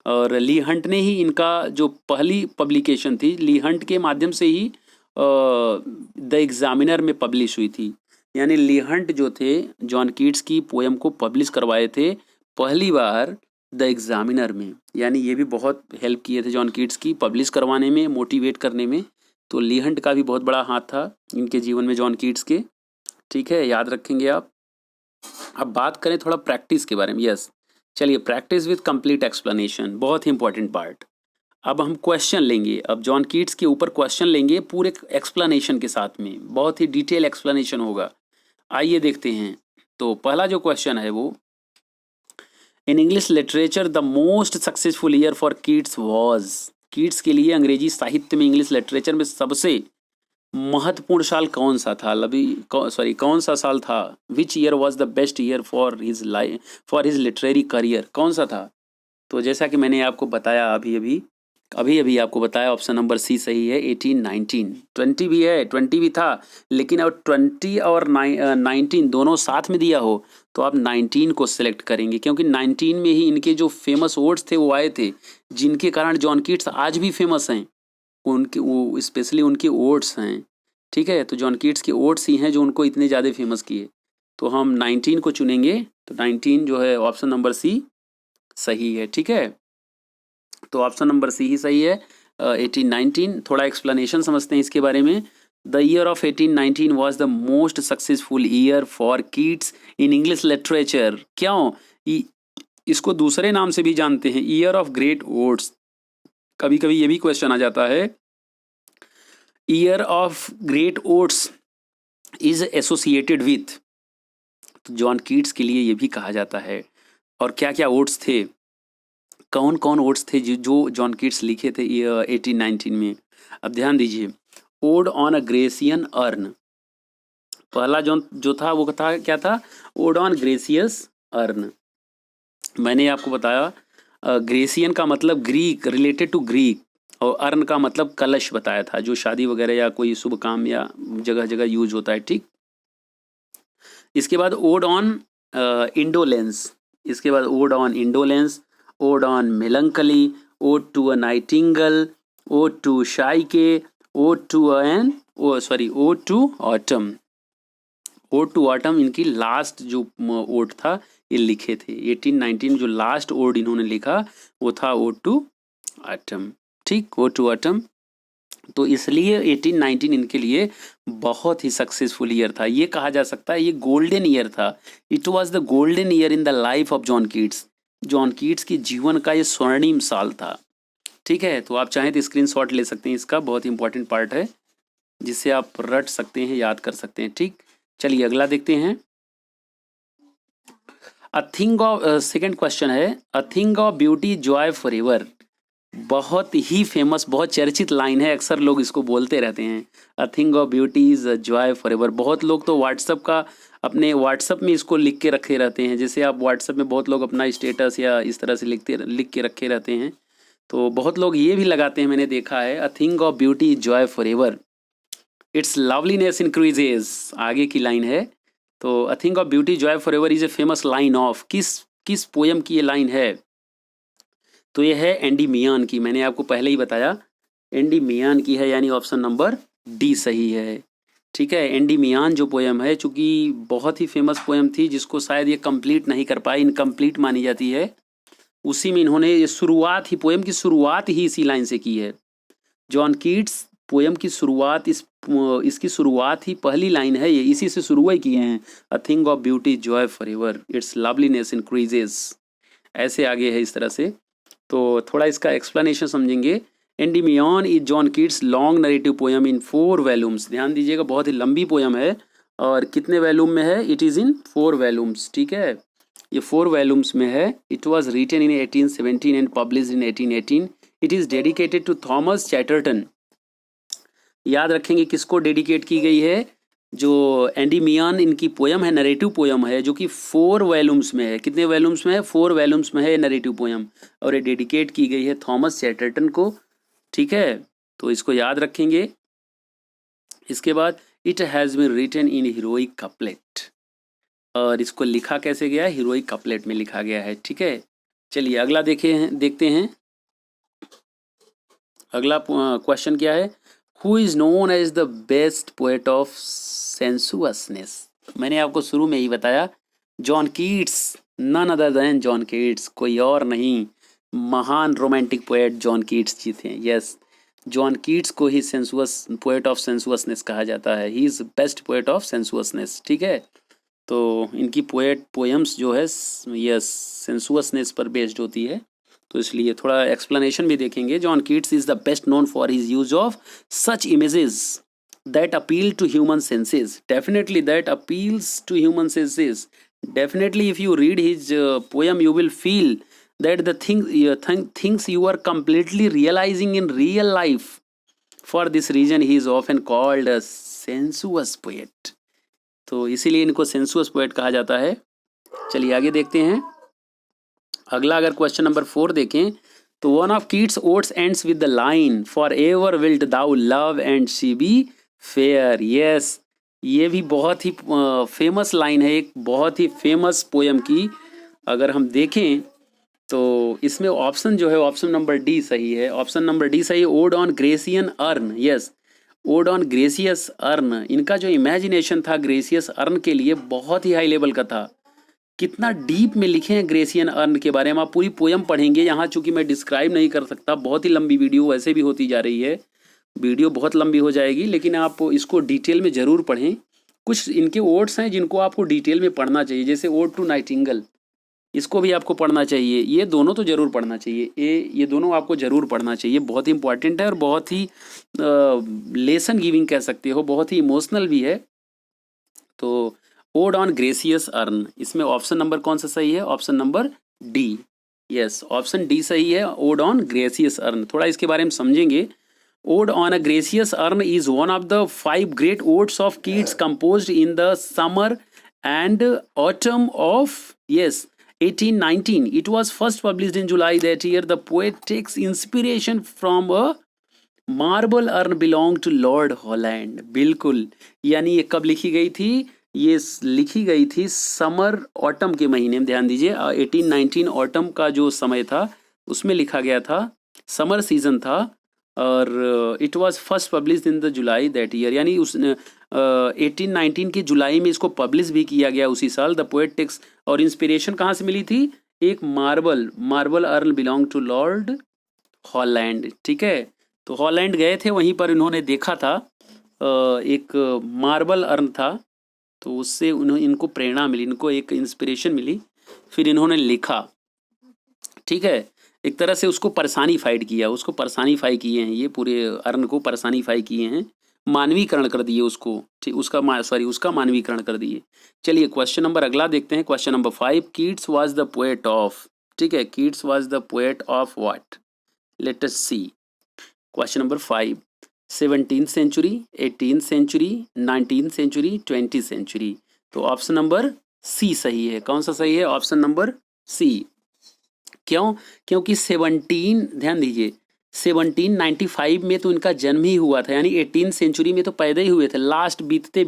और ली हंट ने ही इनका जो पहली पब्लिकेशन थी, ली हंट के माध्यम से ही द एग्जामिनर में पब्लिश हुई थी। यानी ली हंट जो थे जॉन कीट्स की पोयम को पब्लिश करवाए थे पहली बार द एग्जामिनर में। यानी ये भी बहुत हेल्प किए थे जॉन कीट्स की पब्लिश करवाने में, मोटिवेट करने में। तो ली हंट का भी बहुत बड़ा हाथ था इनके जीवन में, जॉन कीट्स के। ठीक है, याद रखेंगे आप। अब बात करें थोड़ा प्रैक्टिस के बारे में। यस, चलिए, प्रैक्टिस विद कंप्लीट एक्सप्लेनेशन, बहुत ही इंपॉर्टेंट पार्ट। अब हम क्वेश्चन लेंगे, अब जॉन कीट्स के ऊपर क्वेश्चन लेंगे पूरे एक्सप्लेनेशन के साथ में, बहुत ही डिटेल एक्सप्लेनेशन होगा। आइए देखते हैं। तो पहला जो क्वेश्चन है वो, in English literature the most successful year for Keats was. Keats के लिए अंग्रेजी साहित्य में, इंग्लिश लिटरेचर में सबसे महत्वपूर्ण साल कौन सा था? कौन सा साल था? Which year was the best year for his life, for his literary career, कौन सा था? तो जैसा कि मैंने आपको बताया अभी आपको बताया, ऑप्शन नंबर सी सही है, 1819। 20 भी है, 20 भी था, लेकिन अब 20 और 19 दोनों साथ में दिया हो तो आप 19 को सिलेक्ट करेंगे, क्योंकि 19 में ही इनके जो फेमस वर्ड्स थे वो आए थे, जिनके कारण जॉन कीट्स आज भी फेमस हैं। उनके वो स्पेशली उनके ओट्स हैं। ठीक है, तो जॉन कीट्स के ओट्स ही हैं जो उनको इतने ज़्यादा फेमस किए। तो हम 19 को चुनेंगे, तो 19 जो है ऑप्शन नंबर सी सही है। ठीक है, तो ऑप्शन नंबर सी ही सही है, 1819। थोड़ा एक्सप्लेनेशन समझते हैं इसके बारे में। The year of 1819 was the most successful year for Keats in English literature. क्यों? इसको दूसरे नाम से भी जानते हैं, ईयर ऑफ ग्रेट ओट्स। कभी कभी ये भी क्वेश्चन आ जाता है, year of great oats is associated with, तो जॉन कीट्स के लिए ये भी कहा जाता है। और क्या क्या ओट्स थे, कौन कौन ओट्स थे जो जॉन कीट्स लिखे थे 1819 में? अब ध्यान दीजिए, odd on a Grecian earn, पहला जो था वो था, क्या था? Odd on gracious earn. मैंने आपको बताया ग्रेसियन का मतलब ग्रीक, रिलेटेड टू ग्रीक, और अर्न का मतलब कलश बताया था, जो शादी वगैरह या कोई शुभ काम या जगह जगह यूज होता है। ठीक, इसके बाद ओड ऑन इंडोलेंस, इसके बाद ode on indolence, ode on melancholy, ode to a nightingale, ode to Psyche, ode to ode to autumn. Ode to autumn इनकी लास्ट जो ओड था ये लिखे थे 1819, जो लास्ट ओड इन्होंने लिखा वो था ओड टू ऑटम। ठीक, ओड टू ऑटम। तो इसलिए 1819 इनके लिए बहुत ही सक्सेसफुल ईयर था। ये कहा जा सकता है ये गोल्डन ईयर था। It was the golden year in the life of John Keats. John Keats के जीवन का ये स्वर्णिम साल था। ठीक है, तो आप चाहें तो स्क्रीनशॉट ले सकते हैं, इसका बहुत ही इंपॉर्टेंट पार्ट है जिससे आप रट सकते हैं, याद कर सकते हैं। ठीक, चलिए अगला देखते हैं। A thing of, second question है, a thing of beauty joy forever. बहुत ही फेमस, बहुत चर्चित लाइन है, अक्सर लोग इसको बोलते रहते हैं, a thing of beauty is Joy forever. बहुत लोग तो व्हाट्सअप का, अपने व्हाट्सअप में इसको लिख के रखे रहते हैं। जैसे आप व्हाट्सअप में बहुत लोग अपना स्टेटस या इस तरह से लिख के रखे रहते हैं, तो बहुत लोग ये भी लगाते हैं, मैंने देखा है, a thing of beauty is Joy for ever, it's loveliness increases. आगे की लाइन है, तो अ thing of beauty joy for ever is a famous line of, किस पोयम की ये लाइन है? तो ये है एंडीमियान की। मैंने आपको पहले ही बताया एंडीमियान की है, यानी ऑप्शन नंबर डी सही है। ठीक है, एंडीमियान जो पोयम है, चूंकि बहुत ही फेमस पोयम थी, जिसको शायद ये कंप्लीट नहीं कर पाई, इनकम्प्लीट मानी जाती है, उसी में इन्होंने ये शुरुआत ही, पोयम की शुरुआत ही इसी लाइन से की है। जॉन कीट्स पोयम की शुरुआत, इसकी शुरुआत ही पहली लाइन है, ये इसी से शुरू ही किए हैं, a thing of beauty joy for ever, it's loveliness increases. ऐसे आगे है इस तरह से। तो थोड़ा इसका एक्सप्लेनेशन समझेंगे। Endymion is John Keats long narrative poem in 4 volumes. ध्यान दीजिएगा, बहुत ही लंबी पोयम है, और कितने वॉल्यूम में है? It is in 4 volumes. ठीक है, ये 4 वॉल्यूम्स में है। It was written in 1817 and publish in 1818। It is dedicated to Thomas Chatterton. याद रखेंगे किसको डेडिकेट की गई है? जो एंडीमियान इनकी पोयम है, नरेटिव पोयम है, जो कि 4 वॉल्यूम्स में है। कितने वॉल्यूम्स में है? 4 वॉल्यूम्स में है नरेटिव पोयम, और ये डेडिकेट की गई है थॉमस चैटरटन को। ठीक है, तो इसको याद रखेंगे। इसके बाद it has been written in heroic couplet, और इसको लिखा कैसे गया है? हीरोइक कपलेट में लिखा गया है। ठीक है, चलिए अगला देखते हैं। अगला क्वेश्चन क्या है? Who is known as the best poet of sensuousness. मैंने आपको शुरू में ही बताया, John Keats, none other than John Keats, कोई और नहीं, महान romantic poet John Keats ji थे। यस, जॉन कीट्स को ही सेंसुअस पोएट ऑफ सेंसुअसनेस कहा जाता है। He is best poet of sensuousness. ठीक है, तो इनकी पोएम्स जो है यस सेंसुअसनेस पर बेस्ड होती है, तो इसलिए थोड़ा एक्सप्लेनेशन भी देखेंगे। John Keats is the best known for his use of such images that appeal to human senses. Definitely that appeals to human senses. Definitely if you read his poem, you will feel that the things you are completely realizing in real life. For this reason he is often called a sensuous poet. तो इसीलिए इनको sensuous poet कहा जाता है। चलिए आगे देखते हैं। अगला अगर क्वेश्चन नंबर 4 देखें तो one of Keats odes ends with the line for ever wilt thou love and she be fair. Yes, ये भी बहुत ही फेमस लाइन है, एक बहुत ही फेमस पोएम की। अगर हम देखें तो इसमें ऑप्शन जो है ऑप्शन नंबर डी सही है। ऑप्शन नंबर डी सही है, odd on Grecian earn. Yes, odd on gracious earn. इनका जो इमेजिनेशन था ग्रेसियस अर्न के लिए बहुत ही हाई लेवल का था। कितना डीप में लिखे हैं ग्रेसियन अर्न के बारे में, आप पूरी पोएम पढ़ेंगे। यहाँ चूंकि मैं डिस्क्राइब नहीं कर सकता, बहुत ही लंबी वीडियो वैसे भी होती जा रही है, वीडियो बहुत लंबी हो जाएगी, लेकिन आप इसको डिटेल में ज़रूर पढ़ें। कुछ इनके ओड्स हैं जिनको आपको डिटेल में पढ़ना चाहिए, जैसे ओड टू नाइटिंगल, इसको भी आपको पढ़ना चाहिए। ये दोनों तो ज़रूर पढ़ना चाहिए, ये दोनों आपको ज़रूर पढ़ना चाहिए, बहुत ही इंपॉर्टेंट है और बहुत ही लेसन गिविंग कह सकते हो, बहुत ही इमोशनल भी है। तो ओड ऑन ग्रेसियस अर्न, इसमें ऑप्शन नंबर कौन सा सही है? Option number D. Yes, option D सही है, ओड ऑन ग्रेसियस अर्न। थोड़ा इसके बारे में समझेंगे। Odd on a gracious earn is one of the 5 great odds of Keats composed in the summer and autumn of 1819. It was first published in July that year. The poet takes inspiration from a marble urn belonged to Lord Holland. बिल्कुल, यानी ये कब लिखी गई थी? ये लिखी गई थी समर ऑटम के महीने में। ध्यान दीजिए, 1819 ऑटम का जो समय था उसमें लिखा गया था, समर सीजन था, और it was first publish in the July that year, यानी उस 1819 की जुलाई में इसको पब्लिश भी किया गया उसी साल। द पोएट टेक्स, और इंस्पिरेशन कहाँ से मिली थी? एक marble urn belong to Lord Holland. ठीक है, तो हॉलैंड गए थे, वहीं पर इन्होंने देखा था एक मार्बल अर्न था, तो उससे इनको प्रेरणा मिली, इनको एक इंस्पिरेशन मिली, फिर इन्होंने लिखा। ठीक है, एक तरह से उसको पर्सनिफाइड किया, उसको पर्सनिफाई किए हैं, ये पूरे अर्न को पर्सनिफाई किए हैं, मानवीकरण कर दिए उसको। ठीक, उसका मानवीकरण कर दिए। चलिए क्वेश्चन नंबर अगला देखते हैं, question number 5। Keats was the poet of, ठीक है, Keats was the poet of what? Let us see. Question number 5, 17th century, 18th century, 19th century, 20th century. तो ऑप्शन नंबर सी सही है। कौन सा सही है? Option number C. क्यों? क्योंकि 17, ध्यान दीजिए, 1795 में तो इनका जन्म ही हुआ था, यानी 18th सेंचुरी में तो पैदा ही हुए थे, लास्ट बीतते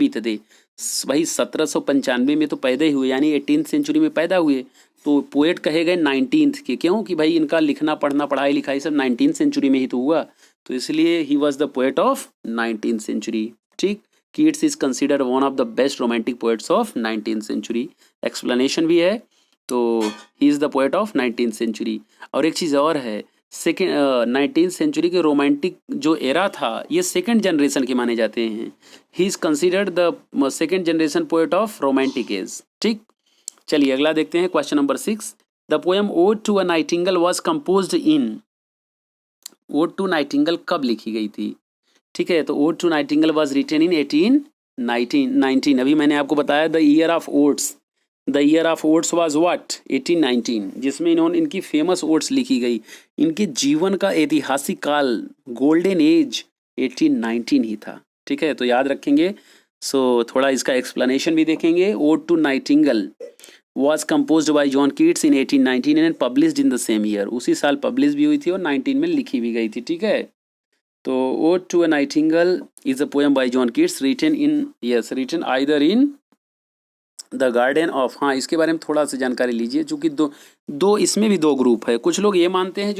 भाई 1795 में तो पैदा ही हुए, यानी 18th सेंचुरी में पैदा हुए, तो पोएट कहे गए 19th के। क्यों? कि भाई इनका लिखना पढ़ना पढ़ाई लिखाई सब 19th सेंचुरी में ही तो हुआ, तो इसलिए he was the poet of 19th century. ठीक, Keats is considered one of the best romantic poets of 19th century. Explanation भी है, तो he is the poet of 19th century. और एक चीज़ और है, 19th सेंचुरी के रोमांटिक जो एरा था, ये सेकेंड जनरेशन के माने जाते हैं। He is considered the second generation poet of romantic age. ठीक, चलिए अगला देखते हैं, question number 6। The poem ode to a nightingale was composed in, ode to nightingale कब लिखी गई थी? ठीक है, तो ode to nightingale was written in 1819। अभी मैंने आपको बताया the year of odes, the year of odes was what? 1819, जिसमें इनकी फेमस ओड्स लिखी गई। इनके जीवन का ऐतिहासिक काल, गोल्डन एज 1819 ही था। ठीक है, तो याद रखेंगे। सो थोड़ा इसका एक्सप्लेनेशन भी देखेंगे। Ode to nightingale was composed by John Keats in 1819 and published in the same year. उसी साल पब्लिश भी हुई थी और 19 में लिखी भी गई थी। ठीक है, तो Ode to a Nightingale is a poem by John Keats written either in the garden of, हाँ इसके बारे में थोड़ा सा जानकारी लीजिए, चूँकि दो इसमें भी दो ग्रुप है। कुछ लोग ये मानते हैं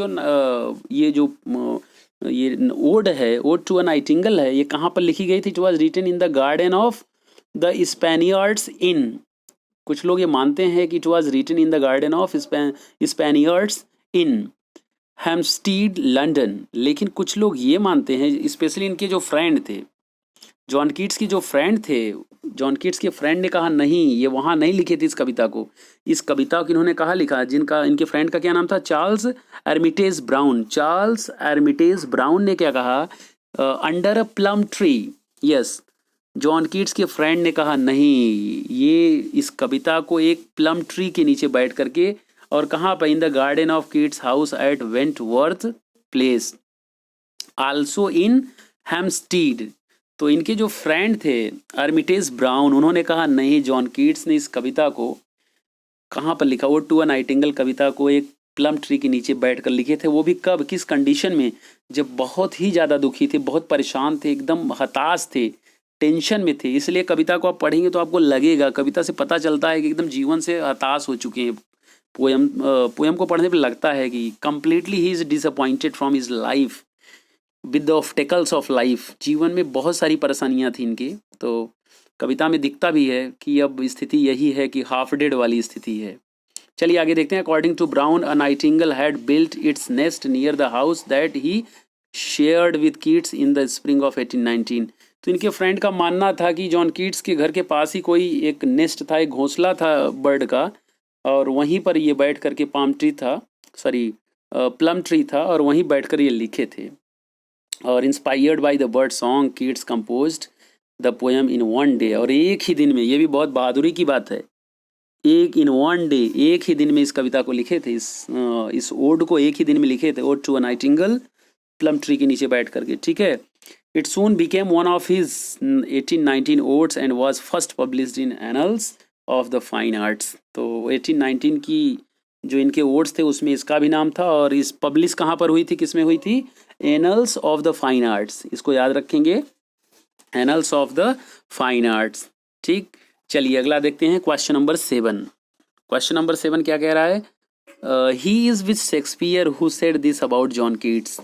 ये ओड है, ओड टू अ नाइटिंगल है, ये कहाँ पर लिखी गई थी? It was written in the garden of the Spaniards inn, कुछ लोग ये मानते हैं कि it was written in the garden of Spaniards inn Hampstead London, लेकिन कुछ लोग ये मानते हैं, स्पेशली इनके जो फ्रेंड थे, जॉन कीट्स की जो फ्रेंड थे, जॉन कीट्स के फ्रेंड ने कहा नहीं, ये वहाँ नहीं लिखे थे इस कविता को। इस कविता को इन्होंने कहा लिखा, जिनका, इनके फ्रेंड का क्या नाम था, चार्ल्स एर्मिटेज ब्राउन। चार्ल्स एर्मिटेज ब्राउन ने क्या कहा, under a plum tree. Yes, John Keats के फ्रेंड ने कहा नहीं, ये इस कविता को एक प्लम ट्री के नीचे बैठ करके, और कहाँ पर, in the garden of Keats house at Wentworth place, also in Hampstead. तो इनके जो फ्रेंड थे आर्मिटेज ब्राउन, उन्होंने कहा नहीं, जॉन कीट्स ने इस कविता को कहाँ पर लिखा, वो टू अ नाइटिंगेल कविता को एक प्लम ट्री के नीचे बैठकर लिखे थे। वो भी कब, किस कंडीशन में, जब बहुत ही ज़्यादा दुखी थे, बहुत परेशान थे, एकदम हताश थे, टेंशन में थे। इसलिए कविता को आप पढ़ेंगे तो आपको लगेगा, कविता से पता चलता है कि एकदम जीवन से हताश हो चुके हैं। पोयम को पढ़ने पर लगता है कि completely he is disappointed from his life with the obstacles of life. जीवन में बहुत सारी परेशानियां थी इनकी, तो कविता में दिखता भी है कि अब स्थिति यही है कि हाफ डेड वाली स्थिति है। चलिए आगे देखते हैं। According to Brown, a nightingale had built its nest near the house that he shared with Keats in the spring of 1819। तो इनके फ्रेंड का मानना था कि जॉन कीट्स के घर के पास ही कोई एक नेस्ट था, एक घोंसला था बर्ड का, और वहीं पर ये बैठ करके पाम ट्री था, सॉरी प्लम ट्री था, और वहीं बैठ कर ये लिखे थे। और inspired by the bird song, Keats composed the poem in one day. और एक ही दिन में, ये भी बहुत बहादुरी की बात है, एक इन वन डे, एक ही दिन में इस कविता को लिखे थे, इस ओड को एक ही दिन में लिखे थे, ode to a nightingale, plum tree के नीचे बैठ करके, ठीक है। It soon became one of his 1819 odes and was first published in annals of the fine arts. तो 1819 की जो इनके ओड्स थे उसमें इसका भी नाम था, और इस पब्लिश कहाँ पर हुई थी, किस में हुई थी, annuls of the fine arts. इसको याद रखेंगे, annuls of the fine arts, ठीक। चलिए अगला देखते हैं, क्वेश्चन नंबर 7। क्वेश्चन नंबर 7 क्या कह रहा है, he is with Shakespeare who said this about John Keats.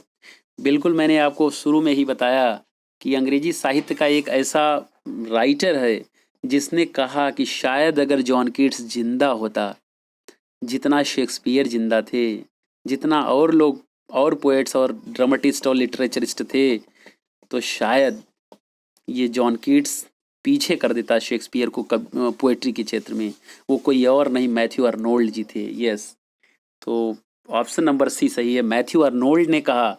बिल्कुल, मैंने आपको शुरू में ही बताया कि अंग्रेजी साहित्य का एक ऐसा राइटर है जिसने कहा कि शायद अगर जॉन कीट्स जिंदा होता, जितना शेक्सपियर जिंदा थे, जितना और लोग और पोएट्स और ड्रामेटिस्ट और लिटरेचरिस्ट थे, तो शायद ये जॉन कीट्स पीछे कर देता शेक्सपियर को पोएट्री के क्षेत्र में। वो कोई और नहीं, मैथ्यू आर्नोल्ड जी थे। यस, तो ऑप्शन नंबर सी सही है। मैथ्यू आर्नोल्ड ने कहा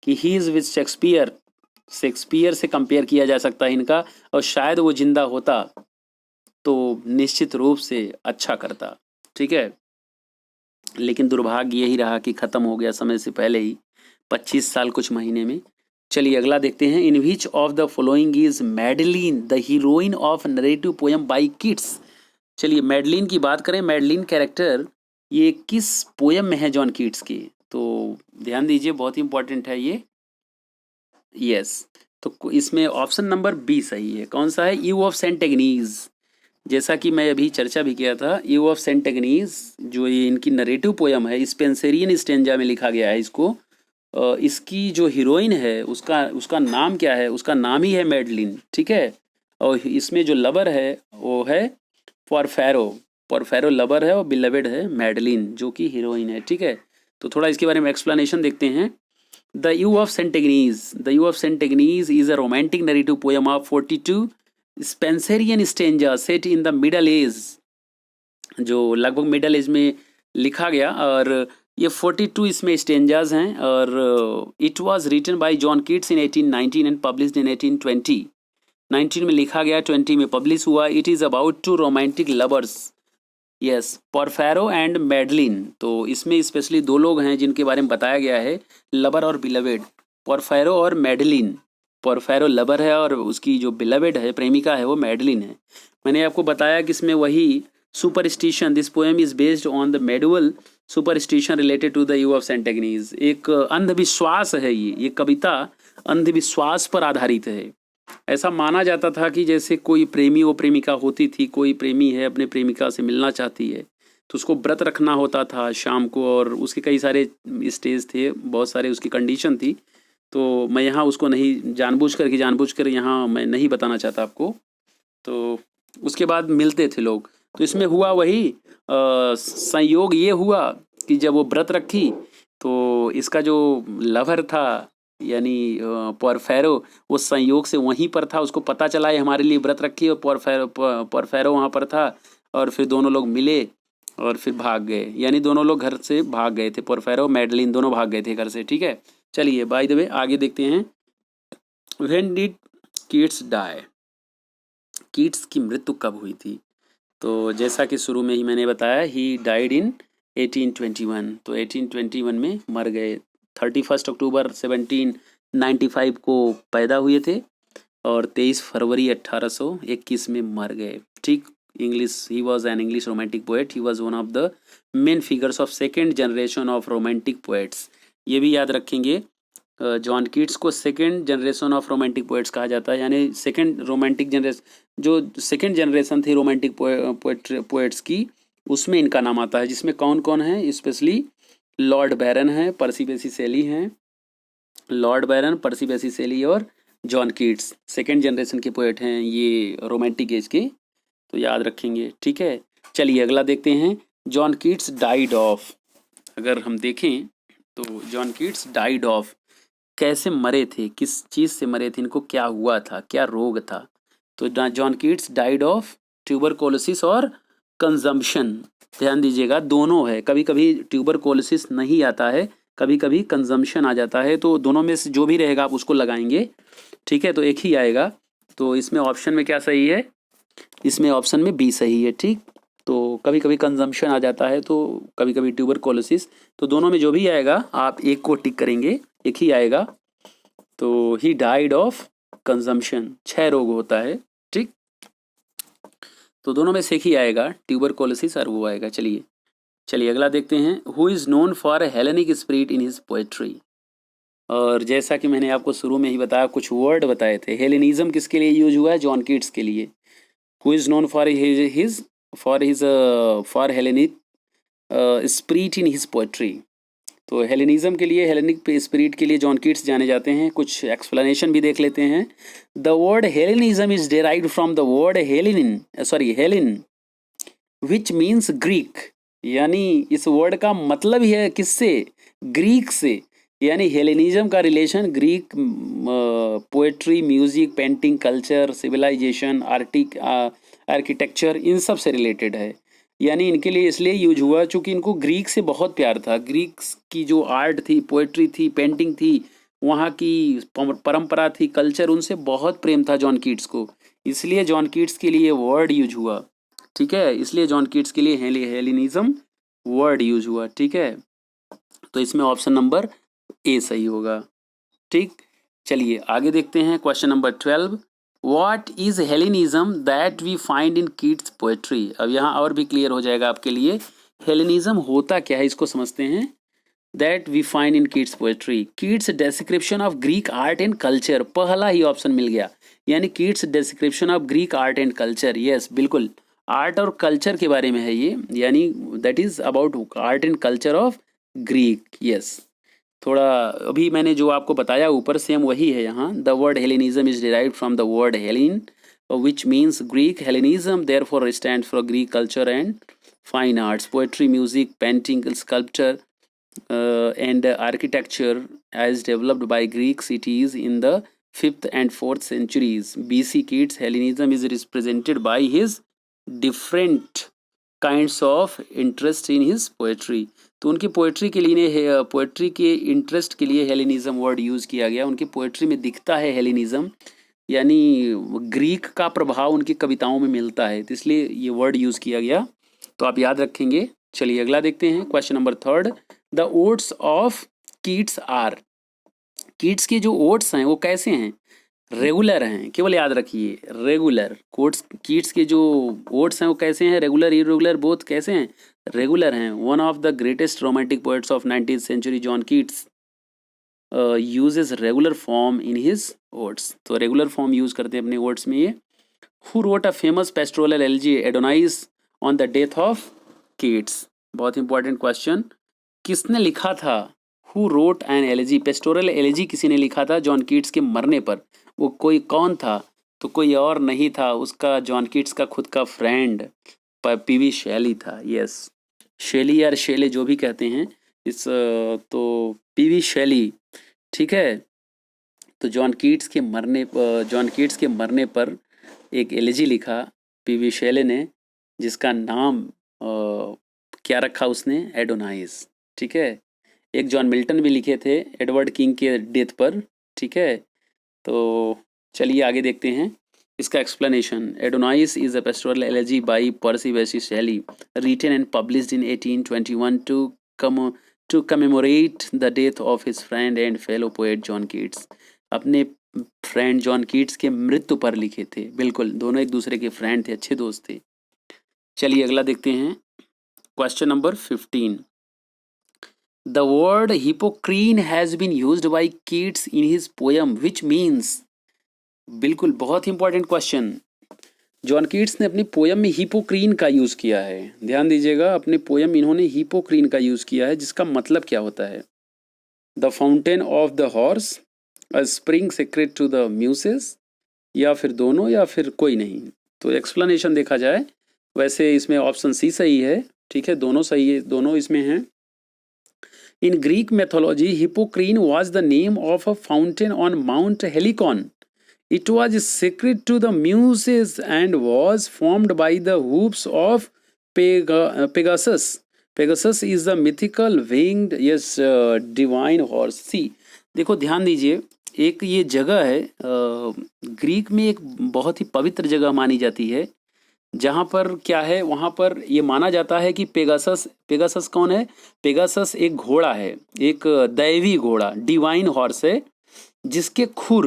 कि he is with Shakespeare, Shakespeare से कंपेयर किया जा सकता है इनका, और शायद वो जिंदा होता तो निश्चित रूप से अच्छा करता, ठीक है। लेकिन दुर्भाग्य यही रहा कि ख़त्म हो गया समय से पहले ही, 25 साल कुछ महीने में। चलिए अगला देखते हैं। In which of the following is Madeline the heroine of narrative poem by Keats. चलिए मैडलिन की बात करें, मैडलिन कैरेक्टर ये किस पोएम में है जॉन कीट्स की, तो ध्यान दीजिए, बहुत ही इंपॉर्टेंट है ये। यस, तो इसमें ऑप्शन नंबर बी सही है। कौन सा है, यू ऑफ सेंट एग्नीज। जैसा कि मैं अभी चर्चा भी किया था, यू ऑफ सेंट एग्नीज जो ये इनकी नरेटिव पोएम है, स्पेंसरियन स्टेंजा में लिखा गया है इसको। इसकी जो हीरोइन है उसका नाम क्या है, उसका नाम ही है मैडलिन, ठीक है। और इसमें जो लवर है वो है पोरफेरो, पोरफेरो लवर है और बिलवेड है मैडलिन जो कि हीरोइन है, ठीक है। तो थोड़ा इसके बारे में एक्सप्लेनेशन देखते हैं। The you of Saint Agnes, the you of Saint Agnes is a romantic narrative poem of 42 Spenserian stanza set in the middle age, जो लगभग मिडल एज में लिखा गया। और ये 42 इसमें स्टेंजाज हैं, और it was written by John Keats in 1819 and published in 1820। 19 में लिखा गया, 20 में पब्लिश हुआ। It is about 2 romantic lovers, yes, Porphyro and Madeline. तो इसमें स्पेशली 2 लोग हैं जिनके बारे में बताया गया है, लवर और बिलवेड, पोरफेरो और मैडलिन। पोरफेरो लवर है और उसकी जो बिलवेड है, प्रेमिका है, वो मैडलिन है। मैंने आपको बताया कि इसमें वही superstition, this poem is based on the medieval superstition related to the you of Saint Agnes. एक अंधविश्वास है ये कविता अंधविश्वास पर आधारित है। ऐसा माना जाता था कि जैसे कोई प्रेमी व प्रेमिका होती थी, कोई प्रेमी है अपने प्रेमिका से मिलना चाहती है तो उसको व्रत रखना होता था शाम को, और उसके कई सारे स्टेज थे, बहुत सारे उसकी कंडीशन थी। तो मैं यहाँ उसको नहीं जानबूझ कर यहाँ मैं नहीं बताना चाहता आपको। तो उसके बाद मिलते थे लोग। तो इसमें हुआ वही संयोग ये हुआ कि जब वो व्रत रखी तो इसका जो लवर था यानी पोरफेरो, वो संयोग से वहीं पर था, उसको पता चला ये हमारे लिए व्रत रखी और पोरफेरो वहाँ पर था, और फिर दोनों लोग मिले और फिर भाग गए, यानी दोनों लोग घर से भाग गए थे, पोरफेरो मैडलिन दोनों भाग गए थे घर से। ठीक है, चलिए बाय द वे आगे देखते हैं। When did Keats die, Keats की मृत्यु कब हुई थी? तो जैसा कि शुरू में ही मैंने बताया, ही डाइड इन 1821, तो 1821 में मर गए। 31 अक्टूबर 1795 को पैदा हुए थे और 23 फरवरी 1821 में मर गए। ठीक, English, he was an English romantic poet, he was one of the main figures of second generation of romantic poets. ये भी याद रखेंगे, जॉन कीट्स को second generation of romantic poets कहा जाता है, यानी सेकेंड रोमांटिक जनरेशन, जो सेकेंड जनरेशन थी रोमांटिक पोएट्स की, उसमें इनका नाम आता है, जिसमें कौन कौन है, स्पेशली लॉर्ड बैरन है, पर्सी बेसी शेली हैं, लॉर्ड बैरन, पर्सी बेसी शेली और जॉन कीट्स सेकेंड जनरेशन के पोएट हैं ये रोमांटिक एज के, तो याद रखेंगे। ठीक है, चलिए अगला देखते हैं। जॉन कीट्स डाइड ऑफ, अगर हम देखें तो जॉन कीट्स डाइड ऑफ, कैसे मरे थे, किस चीज़ से मरे थे, इनको क्या हुआ था, क्या रोग था? तो John Keats died of tuberculosis और कंजम्पशन। ध्यान दीजिएगा, दोनों है, कभी कभी ट्यूबरकोलोसिस नहीं आता है, कभी कभी कंजम्पशन आ जाता है, तो दोनों में से जो भी रहेगा आप उसको लगाएंगे। ठीक है, तो एक ही आएगा, तो इसमें ऑप्शन में क्या सही है? इसमें ऑप्शन में बी सही है। ठीक, तो कभी कभी कंजम्पशन आ जाता है, तो कभी कभी ट्यूबरकोलोसिस, तो दोनों में जो भी आएगा आप एक को टिक करेंगे, एक ही आएगा। तो ही डाइड ऑफ कंजम्पशन, 6 रोग होता है। ठीक, तो दोनों में से एक ही आएगा, ट्यूबरकोलोसिस और वो आएगा। चलिए अगला देखते हैं। Who is known for Hellenic spirit in his poetry, और जैसा कि मैंने आपको शुरू में ही बताया, कुछ वर्ड बताए थे, हेलेनिज्म किसके लिए यूज हुआ है? जॉन कीट्स के लिए। Who is known for for Hellenic spirit in his poetry, तो हेलेनिज्म के लिए, हेलेनिक स्पिरिट के लिए जॉन कीट्स जाने जाते हैं। कुछ एक्सप्लेनेशन भी देख लेते हैं। The word Hellenism is derived from the word Helen which means Greek, यानी इस वर्ड का मतलब ही है किससे? ग्रीक से, यानी हेलेनिज्म का relation Greek poetry, music, painting, culture, civilisation, architecture, इन सब से रिलेटेड है। यानी इनके लिए इसलिए यूज हुआ चूँकि इनको ग्रीक से बहुत प्यार था, ग्रीक की जो आर्ट थी, पोएट्री थी, पेंटिंग थी, वहाँ की परंपरा थी, कल्चर, उनसे बहुत प्रेम था जॉन कीट्स को, इसलिए जॉन कीट्स के लिए वर्ड यूज हुआ। ठीक है, इसलिए जॉन कीट्स के लिए हेलेनिज्म वर्ड यूज हुआ। ठीक है, तो इसमें ऑप्शन नंबर ए सही होगा। ठीक, चलिए आगे देखते हैं। Question number 12, what is Hellenism that we find in Keats poetry. अब यहाँ और भी क्लियर हो जाएगा आपके लिए, हेलेनिज्म होता क्या है, इसको समझते हैं। That we find in Keats poetry, Keats description of Greek art and culture, पहला ही ऑप्शन मिल गया, यानी Keats description of Greek art and culture. Yes, बिल्कुल, आर्ट और कल्चर के बारे में है ये, यानी that is about art and culture of Greek. Yes, थोड़ा अभी मैंने जो आपको बताया ऊपर, सेम वही है यहाँ। The word Hellenism is derived from the word Hellen which means Greek, Hellenism therefore stands for Greek culture and fine arts, poetry, music, painting, sculpture and architecture as developed by Greek cities in the 5th and 4th centuries BC. Keats Hellenism is represented by his different kinds of interest in his poetry. तो उनकी poetry के लिए, poetry के interest के लिए Hellenism word use किया गया। उनकी पोएट्री में दिखता है हेलेनिज्म, यानी ग्रीक का प्रभाव उनकी कविताओं में मिलता है, तो इसलिए ये वर्ड यूज़ किया गया, तो आप याद रखेंगे। चलिए अगला देखते हैं। Question number 3, the odes of Keats are, Keats के जो ओट्स हैं वो कैसे हैं? रेगुलर हैं, केवल याद रखिए रेगुलर। कीट्स के जो ओट्स हैं वो कैसे हैं? रेगुलर, इरेगुलर, बोथ कैसे हैं? रेगुलर हैं। One of the greatest romantic poets of 19th century John Keats uses regular form in his oats, तो रेगुलर फॉर्म यूज करते हैं अपने ओट्स में ये। Who wrote a famous pastoral elegy Adonais on the death of Keats, बहुत important question, किसने लिखा था? Who wrote an elegy, pastoral elegy किसी ने लिखा था जॉन कीट्स के मरने पर, वो कोई कौन था? तो कोई और नहीं था, उसका जॉन कीट्स का खुद का फ्रेंड पीवी शैली था। यस, शैली या शैले जो भी कहते हैं इस तो पीवी शैली, ठीक है। तो जॉन कीट्स के मरने पर एक एलिजी लिखा पीवी शैले ने, जिसका नाम क्या रखा उसने, एडोनाइस, ठीक है। एक जॉन मिल्टन भी लिखे थे एडवर्ड किंग के डेथ पर, ठीक है। तो चलिए आगे देखते हैं इसका explanation. Adonais is a pastoral elegy by Percy Bysshe Shelley, written and published in 1821 to commemorate the death of his friend and fellow poet John Keats. अपने फ्रेंड जॉन कीट्स के मृत्यु पर लिखे थे। बिल्कुल, दोनों एक दूसरे के फ्रेंड थे, अच्छे दोस्त थे। चलिए अगला देखते हैं, question number 15। The word Hippocrene has been used by Keats in his poem, which means, बिल्कुल बहुत इंपॉर्टेंट क्वेश्चन। जॉन कीट्स ने अपनी पोयम में हिपोक्रीन का यूज किया है। ध्यान दीजिएगा, अपने पोयम इन्होंने हिपोक्रीन का यूज किया है, जिसका मतलब क्या होता है। The fountain of the horse, a spring sacred to the Muses, या फिर दोनों, या फिर कोई नहीं। तो एक्सप्लेनेशन देखा जाए, वैसे इसमें ऑप्शन सी सही है, ठीक है, दोनों सही है, दोनों इसमें हैं। In Greek mythology, Hippocrene was the name of a fountain on Mount Helicon. It was sacred to the Muses and was formed by the hooves of Pegasus. Pegasus is the mythical winged, divine horse. See, देखो ध्यान दीजिए, एक ये जगह है, Greek में एक बहुत ही पवित्र जगह मानी जाती है, जहाँ पर क्या है, वहाँ पर ये माना जाता है कि पेगासस कौन है। पेगासस एक घोड़ा है, एक दैवी घोड़ा, डिवाइन हॉर्स है, जिसके खुर,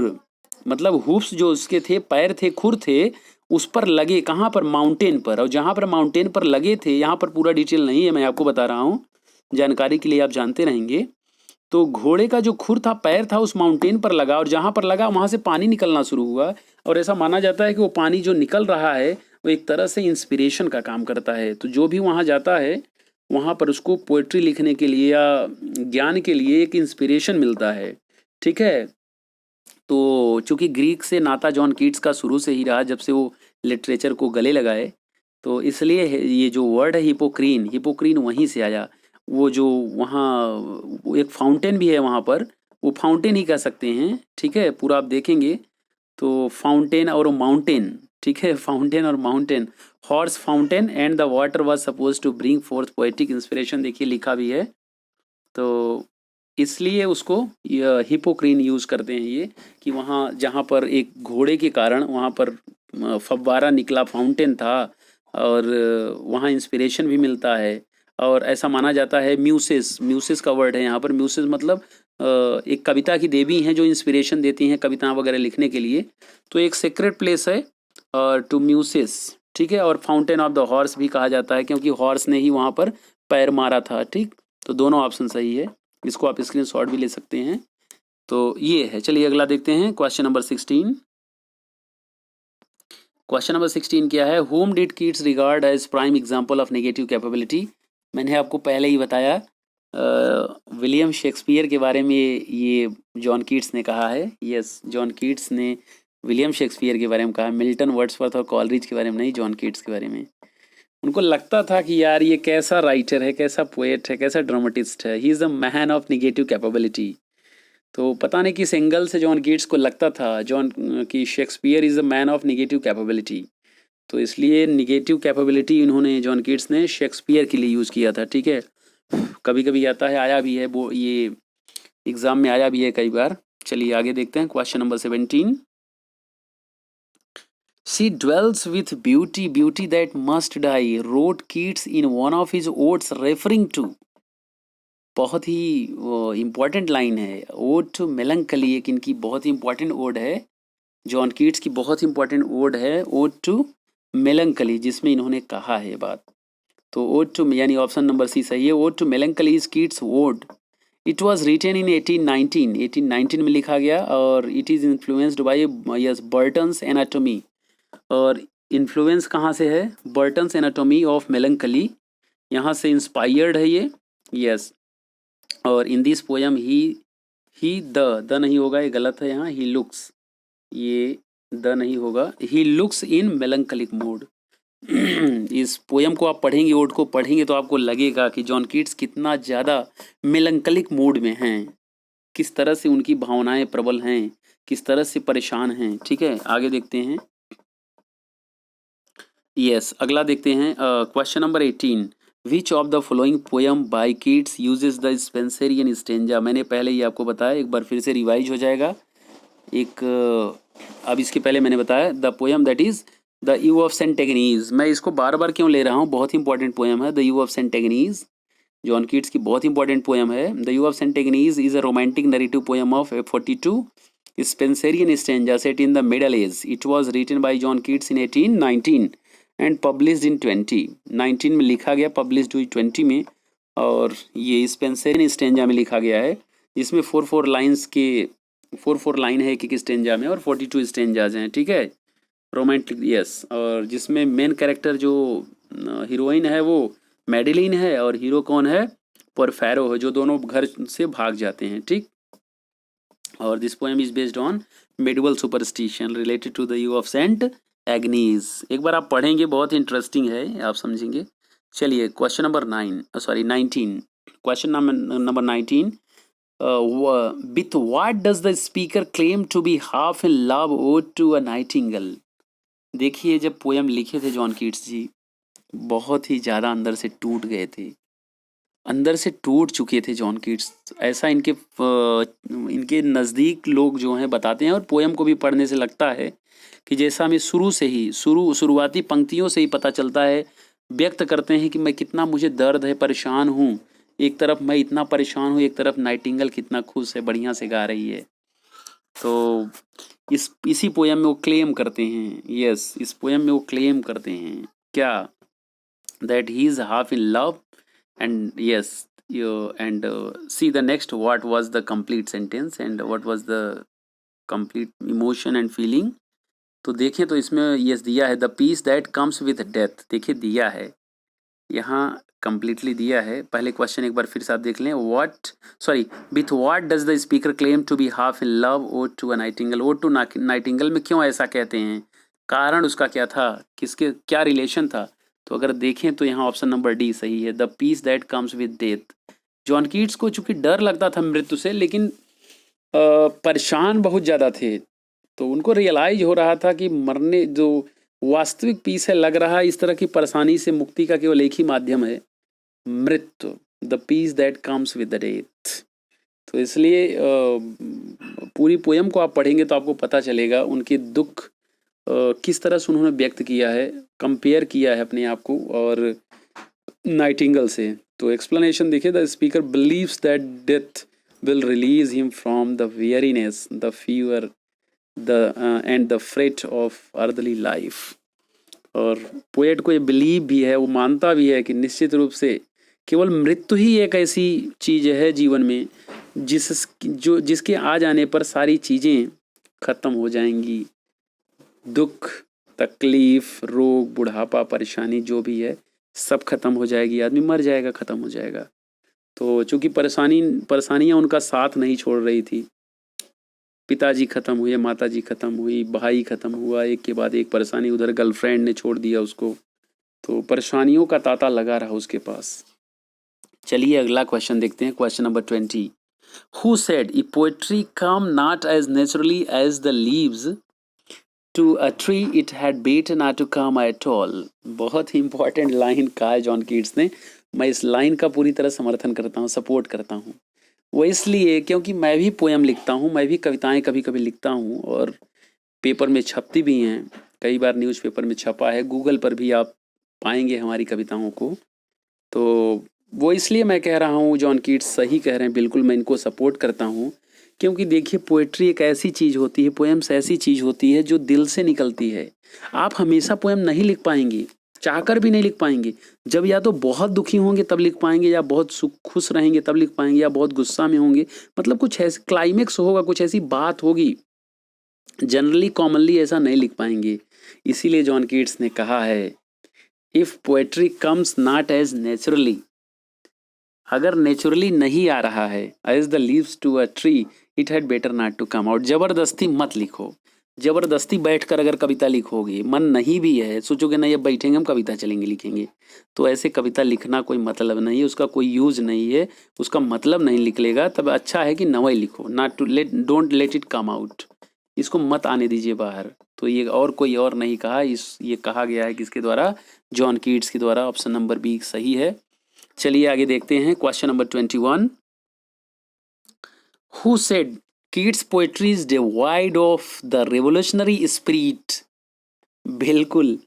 मतलब हुफ्स जो उसके थे, पैर थे, खुर थे, उस पर लगे, कहाँ पर, माउंटेन पर। और जहाँ पर माउंटेन पर लगे थे, यहाँ पर पूरा डिटेल नहीं है, मैं आपको बता रहा हूँ, जानकारी के लिए आप जानते रहेंगे। तो घोड़े का जो खुर था, पैर था, उस माउंटेन पर लगा, और जहाँ पर लगा वहाँ से पानी निकलना शुरू हुआ। और ऐसा माना जाता है कि वो पानी जो निकल रहा है वो एक तरह से इंस्पिरेशन का काम करता है। तो जो भी वहाँ जाता है, वहाँ पर उसको पोएट्री लिखने के लिए या ज्ञान के लिए एक इंस्पिरेशन मिलता है, ठीक है। तो चूंकि ग्रीक से नाता जॉन कीट्स का शुरू से ही रहा, जब से वो लिटरेचर को गले लगाए, तो इसलिए ये जो वर्ड है हिपोक्रीन, हिपोक्रीन वहीं से आया। वो जो वहाँ वो एक फाउंटेन भी है वहाँ पर, वो फाउंटेन ही कह सकते हैं, ठीक है। पूरा आप देखेंगे तो फाउंटेन और माउंटेन, ठीक है, फाउंटेन और mountain, horse fountain and the water was suppose to bring forth poetic inspiration, देखिए लिखा भी है। तो इसलिए उसको हिपोक्रीन यूज करते हैं ये, कि वहाँ जहाँ पर एक घोड़े के कारण वहाँ पर फव्वारा निकला, फाउंटेन था, और वहाँ इंस्पिरेशन भी मिलता है। और ऐसा माना जाता है, म्यूसेस का वर्ड है यहाँ पर। म्यूसेस मतलब एक कविता की देवी हैं जो इंस्पिरेशन देती हैं कविताएं वगैरह लिखने के लिए। तो एक सेक्रेट प्लेस है टू म्यूसेस, ठीक है। और फाउंटेन ऑफ द हॉर्स भी कहा जाता है, क्योंकि हॉर्स ने ही वहाँ पर पैर मारा था, ठीक। तो दोनों ऑप्शन सही है, इसको आप स्क्रीनशॉट भी ले सकते हैं। तो ये है, चलिए अगला देखते हैं, क्वेश्चन नंबर 16। क्वेश्चन नंबर 16 क्या है, whom did Keats regard as prime example of negative capability. मैंने आपको पहले ही बताया, विलियम शेक्सपियर के बारे में ये जॉन कीट्स ने कहा है। यस, जॉन कीट्स ने विलियम शेक्सपियर के बारे में कहा, मिल्टन, वर्ड्सवर्थ और कॉलरिज के बारे में नहीं, जॉन कीट्स के बारे में। उनको लगता था कि यार ये कैसा राइटर है, कैसा पोएट है, कैसा ड्रामेटिस्ट है, he is a man of negative capability. तो पता नहीं किस एंगल से जॉन कीट्स को लगता था कि Shakespeare is a man of negative capability. तो इसलिए निगेटिव कैपेबिलिटी इन्होंने, जॉन कीट्स ने, शेक्सपियर के लिए यूज़ किया था, ठीक है। कभी कभी आता है, आया भी है, वो ये एग्ज़ाम में आया भी है कई बार। चलिए आगे देखते हैं, question number 17। She dwells with beauty, beauty that must die, wrote Keats in one of his odes referring to। बहुत ही इम्पॉर्टेंट लाइन है, ओड टू मेलंकली, एक इनकी बहुत ही इम्पॉर्टेंट ओड है, जॉन कीट्स की बहुत ही इम्पॉर्टेंट ओड है, ओड टू मेलंकली, जिसमें इन्होंने कहा है बात। तो ओड टू, यानी ऑप्शन नंबर सी सही है, ode to melancholy is Keats ode. It was written in 1819 में लिखा गया, और it is influenced by Burton's anatomy. और इन्फ्लुएंस कहाँ से है, बर्टन्स एनाटॉमी ऑफ मेलंकली, यहाँ से इंस्पायर्ड है ये। यस, और in this poem he the नहीं होगा, ये गलत है यहाँ, ही लुक्स, ये द नहीं होगा, ही लुक्स इन मेलंकलिक मूड। इस पोयम को आप पढ़ेंगे, ओड को पढ़ेंगे तो आपको लगेगा कि जॉन कीट्स कितना ज़्यादा मेलंकलिक मूड में हैं, किस तरह से उनकी भावनाएं प्रबल हैं, किस तरह से परेशान हैं। ठीक है, आगे देखते हैं। यस, अगला देखते हैं question number 18। Which of the following poem by Keats uses the Spenserian stanza. मैंने पहले ही आपको बताया, एक बार फिर से रिवाइज हो जाएगा। अब इसके पहले मैंने बताया the poem that is the you of Saint Agnes. मैं इसको बार बार क्यों ले रहा हूँ, बहुत ही इंपॉर्टेंट पोयम है द यू ऑफ सेंटेगनीज। जॉन कीट्स की बहुत इंपॉर्टेंट पोयम है। The you of Saint Agnes is a romantic narrative poem of 42 Spenserian stanza set in the middle age. It was written by John Keats in 1819 and published in 2019 में लिखा गया, published हुई 20 में, और ये स्पेंसरियन स्टेंजा में लिखा गया है, जिसमें 4 लाइन है एक स्टेंजा में और 42 स्टेंजाज हैं। ठीक है, रोमांटिक, यस। और जिसमें मेन कैरेक्टर जो हीरोइन है वो मैडिलिन है, और हीरो कौन है, पोरफेरो है, जो दोनों घर से भाग जाते हैं। ठीक, और this poem is based on medieval superstition related to the you of Saint Agnes. एक बार आप पढ़ेंगे, बहुत इंटरेस्टिंग है, आप समझेंगे। चलिए question number 19। Question number 19। With what does the speaker claim to be half in love ode to a nightingale? देखिए, जब पोयम लिखे थे जॉन कीट्स जी, बहुत ही ज़्यादा अंदर से टूट गए थे, अंदर से टूट चुके थे जॉन कीट्स। ऐसा इनके नज़दीक लोग जो हैं बताते हैं, और पोयम को भी पढ़ने से लगता है कि जैसा हमें शुरुआती पंक्तियों से ही पता चलता है, व्यक्त करते हैं कि मैं कितना, मुझे दर्द है, परेशान हूँ। एक तरफ मैं इतना परेशान हूँ, एक तरफ नाइटिंगेल कितना खुश है, बढ़िया से गा रही है। तो इसी पोयम में वो क्लेम करते हैं, यस, इस पोयम में वो क्लेम करते हैं क्या, that he is half in love and yes and see the next what was the complete sentence and what was the complete emotion and feeling. तो देखें तो इसमें यस दिया है, the peace that comes with death. देखिए दिया है, यहाँ कंप्लीटली दिया है। पहले क्वेश्चन एक बार फिर से आप देख लें, with what does the speaker claim to be half in love ode to a nightingale. Ode to nightingale में क्यों ऐसा कहते हैं, कारण उसका क्या था, किसके क्या रिलेशन था। तो अगर देखें तो यहाँ ऑप्शन नंबर डी सही है, the peace that comes with death. John Keats को चूंकि डर लगता था मृत्यु से, लेकिन परेशान बहुत ज़्यादा थे, तो उनको रियलाइज हो रहा था कि मरने, जो वास्तविक पीस है, लग रहा है इस तरह की परेशानी से मुक्ति का केवल एक ही माध्यम है, मृत्यु, the peace that comes with the death. तो इसलिए पूरी पोयम को आप पढ़ेंगे तो आपको पता चलेगा उनके दुख किस तरह से उन्होंने व्यक्त किया है, कंपेयर किया है अपने आप को और नाइटिंगेल से। तो एक्सप्लेनेशन देखिए, the speaker believes that death will release him from the weariness, the fever, and the fret of earthly life. और पोएट को ये बिलीव भी है, वो मानता भी है कि निश्चित रूप से केवल मृत्यु ही एक ऐसी चीज़ है जीवन में जिसके आ जाने पर सारी चीज़ें खत्म हो जाएंगी। दुख, तकलीफ, रोग, बुढ़ापा, परेशानी जो भी है सब खत्म हो जाएगी, आदमी मर जाएगा, खत्म हो जाएगा। तो चूंकि परेशानियां उनका साथ नहीं छोड़ रही थी, पिताजी खत्म हुए, माताजी खत्म हुई, भाई खत्म हुआ, एक के बाद एक परेशानी, उधर गर्लफ्रेंड ने छोड़ दिया उसको, तो परेशानियों का तांता लगा रहा उसके पास। चलिए अगला क्वेश्चन देखते हैं, question number 20। Who said if poetry come not as naturally as the leaves to a tree it had better not to come at all. बहुत ही इंपॉर्टेंट लाइन कहा है जॉन कीट्स ने। मैं इस लाइन का पूरी तरह समर्थन करता हूँ, सपोर्ट करता हूँ। वो इसलिए क्योंकि मैं भी पोयम लिखता हूँ, मैं भी कविताएं कभी कभी लिखता हूँ, और पेपर में छपती भी हैं, कई बार न्यूज़पेपर में छपा है, गूगल पर भी आप पाएंगे हमारी कविताओं को। तो वो इसलिए मैं कह रहा हूँ जॉन कीट्स सही कह रहे हैं, बिल्कुल मैं इनको सपोर्ट करता हूँ। क्योंकि देखिए, पोएट्री एक ऐसी चीज़ होती है, पोएम्स ऐसी चीज़ होती है जो दिल से निकलती है। आप हमेशा पोएम नहीं लिख पाएंगे, चाहकर भी नहीं लिख पाएंगे। जब या तो बहुत दुखी होंगे तब लिख पाएंगे, या बहुत खुश रहेंगे तब लिख पाएंगे, या बहुत गुस्सा में होंगे, मतलब कुछ ऐसे क्लाइमेक्स होगा, कुछ ऐसी बात होगी, जनरली कॉमनली ऐसा नहीं लिख पाएंगे। इसीलिए जॉन कीट्स ने कहा है, if poetry comes not as naturally, अगर नेचुरली नहीं आ रहा है, as the leaves to a tree it had better not to come out, जबरदस्ती मत लिखो। ज़बरदस्ती बैठकर अगर कविता लिखोगे, मन नहीं भी है, सोचोगे नहीं अब बैठेंगे हम कविता चलेंगे लिखेंगे, तो ऐसे कविता लिखना कोई मतलब नहीं है, उसका कोई यूज़ नहीं है, उसका मतलब नहीं निकलेगा। तब अच्छा है कि नवई लिखो, not to let, don't let it come out, इसको मत आने दीजिए बाहर। तो ये और कोई और नहीं कहा, ये कहा गया है किसके द्वारा? जॉन कीट्स के द्वारा। ऑप्शन नंबर बी सही है। चलिए आगे देखते हैं question number 21। Who said Keats' poetry is devoid of the revolutionary spirit? बिल्कुल।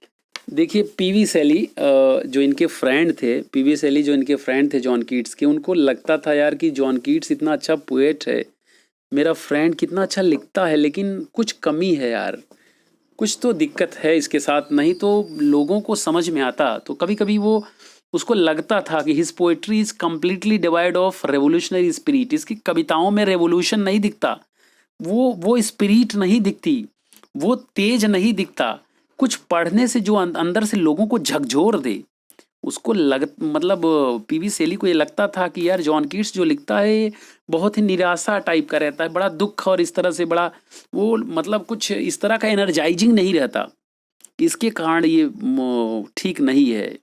देखिए पीवी शैली जो इनके फ्रेंड थे, पीवी शैली जो इनके फ्रेंड थे जॉन कीट्स के, उनको लगता था यार कि जॉन कीट्स इतना अच्छा पोएट है, मेरा फ्रेंड कितना अच्छा लिखता है, लेकिन कुछ कमी है यार, कुछ तो दिक्कत है इसके साथ, नहीं तो लोगों को समझ में आता। तो कभी कभी वो उसको लगता था कि his poetry is completely divide of revolutionary spirit, इसकी कविताओं में रेवोल्यूशन नहीं दिखता, वो स्पिरिट नहीं दिखती, वो तेज नहीं दिखता, कुछ पढ़ने से जो अंदर से लोगों को झकझोर दे, उसको मतलब पीवी शैली को ये लगता था कि यार जॉन कीट्स जो लिखता है बहुत ही निराशा टाइप का रहता है, बड़ा दुख और इस तरह से बड़ा वो मतलब कुछ इस तरह का एनर्जाइजिंग नहीं रहता, इसके कारण ये ठीक नहीं है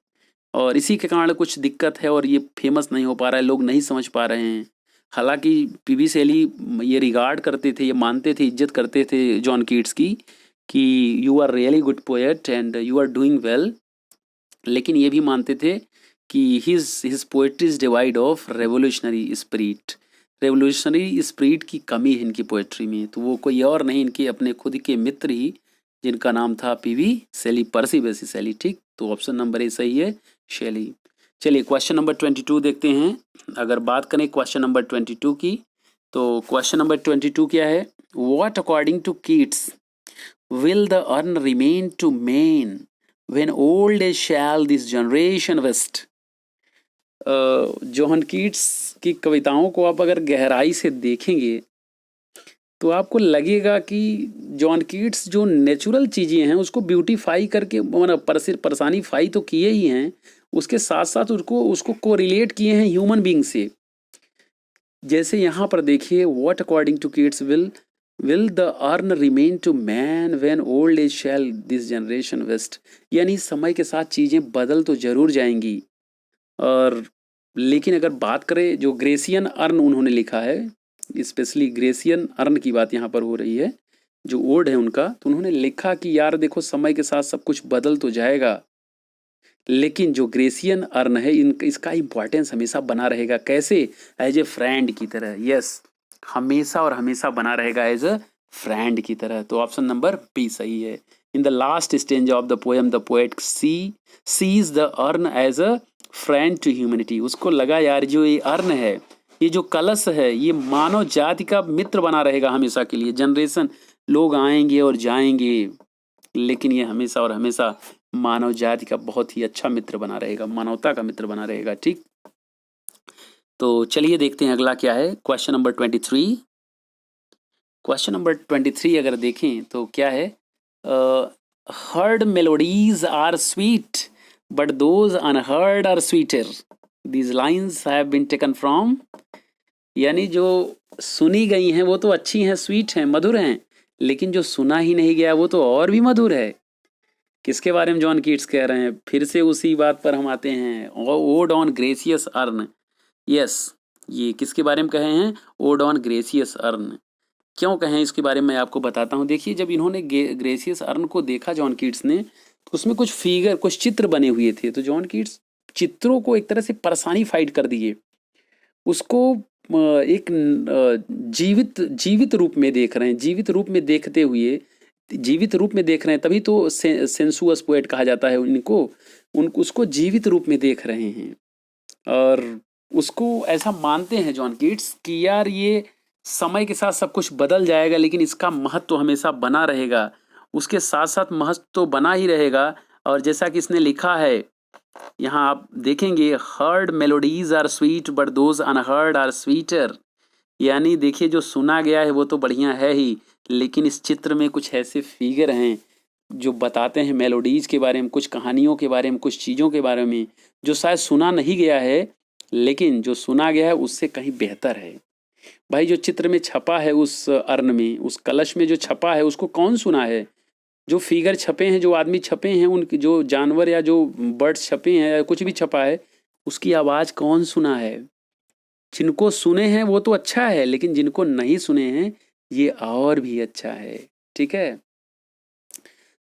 और इसी के कारण कुछ दिक्कत है और ये फेमस नहीं हो पा रहा है, लोग नहीं समझ पा रहे हैं। हालांकि पीवी शैली ये रिगार्ड करते थे, ये मानते थे, इज्जत करते थे जॉन कीट्स की कि you are really good poet and you are doing well, लेकिन ये भी मानते थे कि his poetry is devoid of revolutionary spirit, revolutionary spirit की कमी है इनकी पोएट्री में। तो वो कोई और नहीं, इनके अपने खुद के मित्र ही, जिनका नाम था पीवी शैली, पर्सी बैसी शैली। ठीक, तो ऑप्शन नंबर ए सही है, शैली। चलिए क्वेश्चन नंबर 22 देखते हैं। अगर बात करें क्वेश्चन नंबर 22 की, तो क्वेश्चन नंबर 22 क्या है? What according to Keats will the urn remain to men when old age shall this generation waste? John Keats की कविताओं को आप अगर गहराई से देखेंगे तो आपको लगेगा कि जॉन कीट्स जो नेचुरल चीज़ें हैं उसको ब्यूटीफाई करके मतलब परसानीफाई तो किए ही हैं, उसके साथ साथ उसको कोरिलेट किए हैं ह्यूमन बीइंग से। जैसे यहाँ पर देखिए, what according to Keats will the urn remain to man when old age shall this generation waste? यानी समय के साथ चीज़ें बदल तो जरूर जाएंगी, और लेकिन अगर बात करें जो ग्रेसियन अर्न उन्होंने लिखा है, स्पेशली ग्रेसियन अर्न की बात यहाँ पर हो रही है, जो ओल्ड है उनका, तो उन्होंने लिखा कि यार देखो समय के साथ सब कुछ बदल तो जाएगा, लेकिन जो ग्रेसियन अर्न है इसका इंपॉर्टेंस हमेशा बना रहेगा। कैसे? एज ए फ्रेंड की तरह। यस, हमेशा और हमेशा बना रहेगा एज अ फ्रेंड की तरह। तो ऑप्शन नंबर बी सही है। In the last stanza of the poem the poet sees the urn as a friend to humanity. उसको लगा यार जो ये अर्न है, ये जो कलश है, ये मानव जाति का मित्र बना रहेगा हमेशा के लिए। जनरेशन लोग आएंगे और जाएंगे, लेकिन ये हमेशा और हमेशा मानव जाति का बहुत ही अच्छा मित्र बना रहेगा, मानवता का मित्र बना रहेगा। ठीक, तो चलिए देखते हैं अगला क्या है। Question number 23। क्वेश्चन नंबर 23 अगर देखें तो क्या है? Heard melodies are sweet but those unheard are sweeter. These lines have been taken from, यानी जो सुनी गई हैं वो तो अच्छी हैं, स्वीट हैं, मधुर हैं, लेकिन जो सुना ही नहीं गया वो तो और भी मधुर है। किसके बारे में जॉन कीट्स कह रहे हैं? फिर से उसी बात पर हम आते हैं, odd on gracious earn. Yes, ये किसके बारे में कहे हैं? Odd on gracious earn. क्यों कहें इसके बारे में मैं आपको बताता हूँ। देखिए, जब इन्होंने ग्रेसियस अर्न को देखा जॉन कीट्स ने, तो उसमें कुछ फिगर, कुछ चित्र बने हुए थे, तो जॉन कीट्स चित्रों को एक तरह से परसानीफाइड कर दिए, उसको एक जीवित रूप में देख रहे हैं, जीवित रूप में देखते हुए, जीवित रूप में देख रहे हैं, तभी तो सेंसुअस पोएट कहा जाता है इनको। उसको जीवित रूप में देख रहे हैं और उसको ऐसा मानते हैं जॉन कीट्स कि यार ये समय के साथ सब कुछ बदल जाएगा, लेकिन इसका महत्व तो हमेशा बना रहेगा, उसके साथ साथ महत्व तो बना ही रहेगा। और जैसा कि इसने लिखा है यहाँ आप देखेंगे, heard melodies are sweet but those unheard are sweeter. यानी देखिए, जो सुना गया है वो तो बढ़िया है ही, लेकिन इस चित्र में कुछ ऐसे फिगर हैं जो बताते हैं मेलोडीज के बारे में, कुछ कहानियों के बारे में, कुछ चीज़ों के बारे में, जो शायद सुना नहीं गया है, लेकिन जो सुना गया है उससे कहीं बेहतर है। भाई जो चित्र में छपा है उस अर्न में, उस कलश में जो छपा है उसको कौन सुना है? जो फिगर छपे हैं, जो आदमी छपे हैं, उनके जो जानवर या जो बर्ड्स छपे हैं या कुछ भी छपा है, उसकी आवाज कौन सुना है? जिनको सुने हैं वो तो अच्छा है, लेकिन जिनको नहीं सुने हैं ये और भी अच्छा है। ठीक है,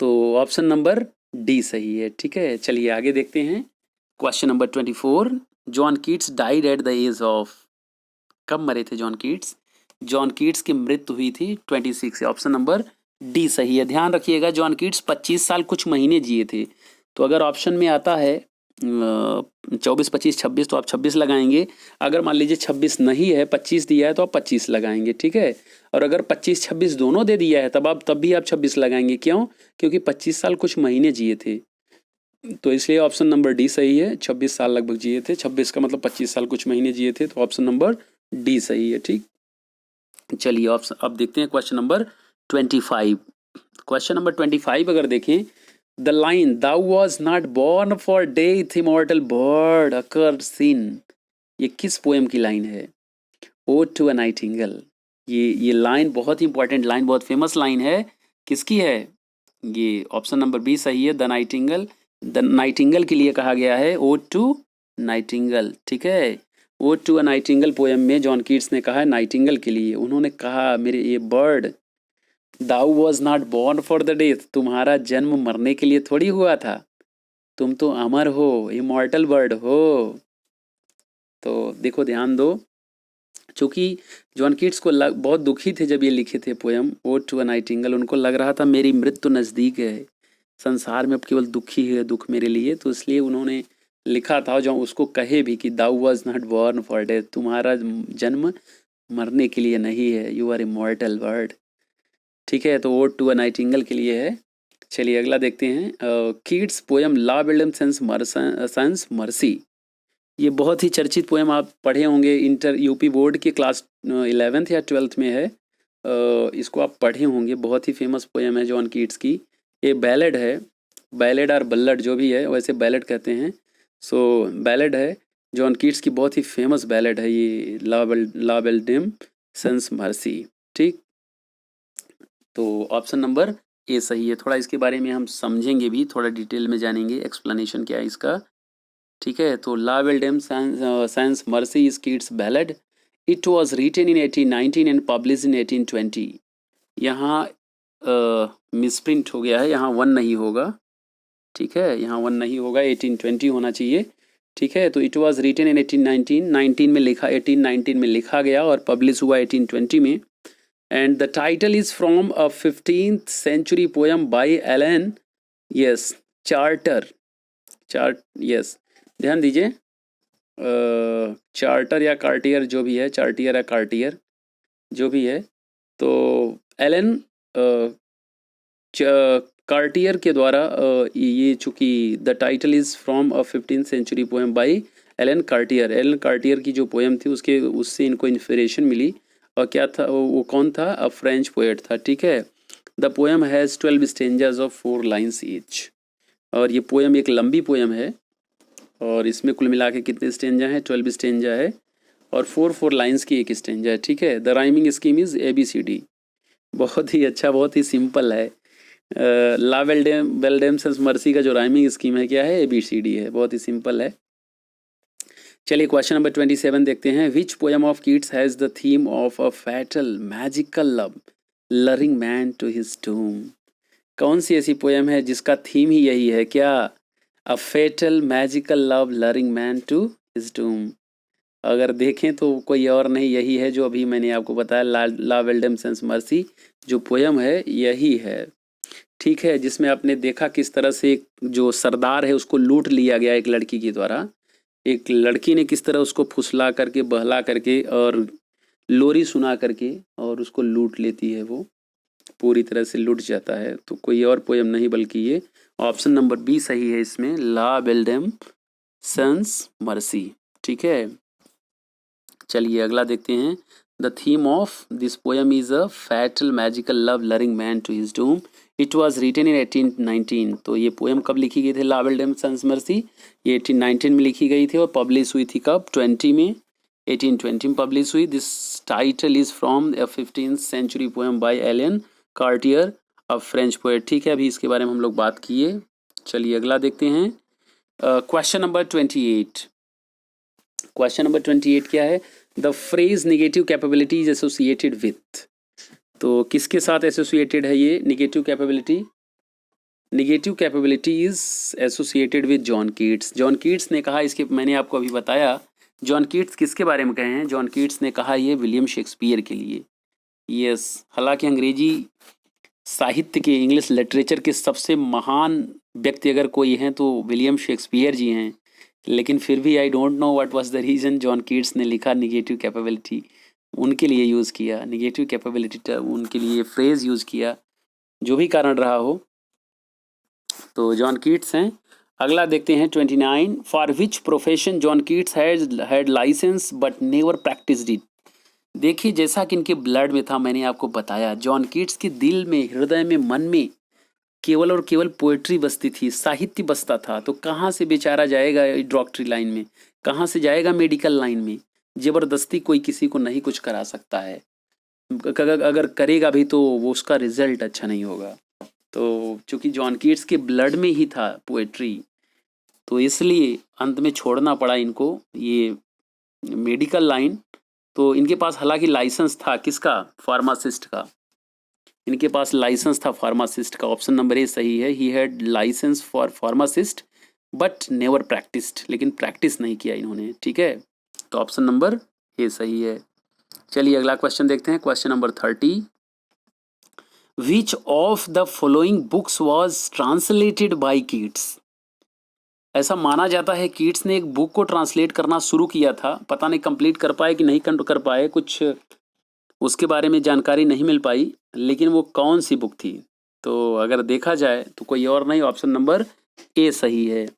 तो ऑप्शन नंबर डी सही है। ठीक है, चलिए आगे देखते हैं। Question number 24, John Keats died at the age of, कब मरे थे जॉन कीट्स? जॉन कीट्स की मृत्यु हुई थी 26 से। ऑप्शन नंबर डी सही है। ध्यान रखिएगा, जॉन कीट्स 25 साल कुछ महीने जिए थे। तो अगर ऑप्शन में आता है 24, 25, 26 तो आप 26 लगाएंगे। अगर मान लीजिए 26 नहीं है, 25 दिया है तो आप 25 लगाएंगे। ठीक है, और अगर 25, 26 दोनों दे दिया है तब भी आप 26 लगाएंगे। क्यों? क्योंकि 25 साल कुछ महीने जिए थे, तो इसलिए ऑप्शन नंबर डी सही है। 26 साल लगभग जिए थे, 26 का मतलब 25 साल कुछ महीने जिए थे, तो ऑप्शन नंबर डी सही है। ठीक, चलिए ऑप्शन अब देखते हैं क्वेश्चन नंबर 25। क्वेश्चन नंबर 25 अगर देखें, the line thou was not born for death immortal bird occurs in, ये किस पोएम की लाइन है? Ode to a Nightingale। ये लाइन बहुत ही इंपॉर्टेंट लाइन, बहुत फेमस लाइन है। किसकी है? ये ऑप्शन नंबर बी सही है, द नाइटिंगल। द नाइटिंगल के लिए कहा गया है ओड टू नाइटिंगल। ठीक है, ode to a nightingale poem में जॉन कीट्स ने कहा है नाइटिंगल के लिए। उन्होंने कहा मेरे ये bird, Dau was not born for the death, तुम्हारा जन्म मरने के लिए थोड़ी हुआ था, तुम तो अमर हो, इमॉर्टल बर्ड हो। तो देखो ध्यान दो, चूंकि जॉन कीट्स को बहुत दुखी थे जब ये लिखे थे poem ode to a nightingale. उनको लग रहा था मेरी मृत्यु नज़दीक है, संसार में अब केवल दुखी है, दुख मेरे लिए, तो इसलिए उन्होंने लिखा था जो उसको कहे भी कि thou was not born for death, तुम्हारा जन्म मरने के लिए नहीं है, यू आर इमॉर्टल बर्ड। ठीक है, तो ओड टू अ नाइटिंगल के लिए है। चलिए अगला देखते हैं। कीट्स पोएम ला बिल्डम सेंस मर्सी, ये बहुत ही चर्चित पोएम, आप पढ़े होंगे, इंटर यूपी बोर्ड के क्लास 11th या 12th में है। इसको आप पढ़े होंगे, बहुत ही फेमस पोएम है जॉन कीट्स की। ये बैलेड है, बैलेड और बल्लड जो भी है, वैसे बैलेड कहते हैं। सो बैलेड है, जॉन कीट्स की बहुत ही फेमस बैलेड है ये, ला बेल्डेम सेंस मर्सी। ठीक, तो ऑप्शन नंबर ए सही है। थोड़ा इसके बारे में हम समझेंगे भी, थोड़ा डिटेल में जानेंगे, एक्सप्लेनेशन क्या है इसका। ठीक है, तो La Belle Dame sans Merci is Keats ballad. It was written in 1819 and publish in 1820। यहाँ मिसप्रिंट हो गया है, यहाँ 1 नहीं होगा। ठीक है, यहाँ 1 नहीं होगा, 1820 होना चाहिए। ठीक है, तो इट वॉज रिटन इन 1819, 19 में लिखा, 1819 में लिखा गया और पब्लिश हुआ 1820 में। And the title is from a 15th century poem by Alain Chartier. Yes, ध्यान दीजिए, चार्टर या कार्टियर जो भी है, चार्टियर या कार्टियर जो भी है, तो एलन कार्टियर के द्वारा ये चूँकि the title is from a 15th century poem by Alain Chartier. Alain Chartier की जो पोएम थी उससे इनको इंस्पिरेशन मिली। और क्या था वो कौन था? अ फ्रेंच पोएट था। ठीक है, the poem has 12 stanzas of 4 lines each. और ये पोएम एक लंबी पोएम है और इसमें कुल मिला के कितने स्टेंजा हैं? 12 स्टेंजा है और 4 लाइन्स की एक स्टेंजा है। ठीक है, the rhyming scheme is ABCD। बहुत ही अच्छा, बहुत ही सिंपल है। ला बेल्डेम सेंस मर्सी का जो राइमिंग स्कीम है क्या है? ABCD है, बहुत ही सिंपल है। चलिए क्वेश्चन नंबर 27 देखते हैं। Which poem of Keats has the theme of a fatal magical love luring man to his tomb? कौन सी ऐसी पोएम है जिसका थीम ही यही है क्या? A fatal magical love luring man to his tomb. अगर देखें तो कोई और नहीं, यही है जो अभी मैंने आपको बताया, ला बेल्डेम सेंस मर्सी जो पोएम है यही है। ठीक है, जिसमें आपने देखा किस तरह से जो सरदार है उसको लूट लिया गया एक लड़की के द्वारा। एक लड़की ने किस तरह उसको फुसला करके, बहला करके और लोरी सुना करके और उसको लूट लेती है, वो पूरी तरह से लूट जाता है। तो कोई और पोएम नहीं बल्कि ये ऑप्शन नंबर बी सही है इसमें, ला बेल्डेम सेंस मर्सी। ठीक है, चलिए अगला देखते हैं। The theme of this poem is a fatal magical love luring man to his doom. It was written in 1819। तो ये पोएम कब लिखी गई थी? ला बेल्डेम सेंस मर्सी ये 1819 में लिखी गई थी और पब्लिश हुई थी कब? 20 में, 1820 में पब्लिश हुई। This title is from a 15th century poem by Alain Chartier, a French poet. ठीक है, अभी इसके बारे में हम लोग बात किए। चलिए अगला देखते हैं। Question number 28। क्वेश्चन नंबर 28 क्या है? The phrase negative capability is associated with. तो किसके साथ एसोसिएटेड है ये negative capability? Negative capability is associated with John Keats. John Keats ने कहा, इसके मैंने आपको अभी बताया, जॉन कीट्स किसके बारे में कहे हैं? जॉन कीट्स ने कहा ये विलियम शेक्सपियर के लिए। यस, हालांकि अंग्रेजी साहित्य के, इंग्लिश लिटरेचर के सबसे महान व्यक्ति अगर कोई हैं तो विलियम शेक्सपियर जी हैं, लेकिन फिर भी आई don't know what was the reason John Keats ने लिखा निगेटिव कैपेबिलिटी, उनके लिए यूज़ किया निगेटिव कैपेबिलिटी, उनके लिए फ्रेज यूज़ किया, जो भी कारण रहा हो, तो जॉन कीट्स हैं। अगला देखते हैं 29। For which profession John Keats had licence but never practised it. देखिए, जैसा कि इनके ब्लड में था, मैंने आपको बताया, जॉन कीट्स के दिल में, हृदय में, मन में केवल और केवल पोएट्री बसती थी, साहित्य बसता था। तो कहाँ से बेचारा जाएगा डॉक्टरी लाइन में, कहाँ से जाएगा मेडिकल लाइन में? जबरदस्ती कोई किसी को नहीं कुछ करा सकता है, अगर करेगा भी तो वो उसका रिजल्ट अच्छा नहीं होगा। तो चूंकि जॉन कीट्स के ब्लड में ही था पोएट्री, तो इसलिए अंत में छोड़ना पड़ा इनको ये मेडिकल लाइन। तो इनके पास हालांकि लाइसेंस था, किसका? फार्मासिस्ट का। इनके पास लाइसेंस था फार्मासिस्ट का। ऑप्शन नंबर ए सही है, he had licence for pharmacist but never practised, लेकिन प्रैक्टिस नहीं किया इन्होंने। ठीक है, तो ऑप्शन नंबर ए सही है। चलिए अगला क्वेश्चन देखते हैं। Question number 30। Which of the following books was translated by Keats. ऐसा माना जाता है कीट्स ने एक बुक को ट्रांसलेट करना शुरू किया था, पता नहीं कंप्लीट कर पाए कि नहीं कर पाए, कुछ उसके बारे में जानकारी नहीं मिल पाई, लेकिन वो कौन सी बुक थी? तो अगर देखा जाए तो कोई और नहीं, ऑप्शन नंबर ए सही है,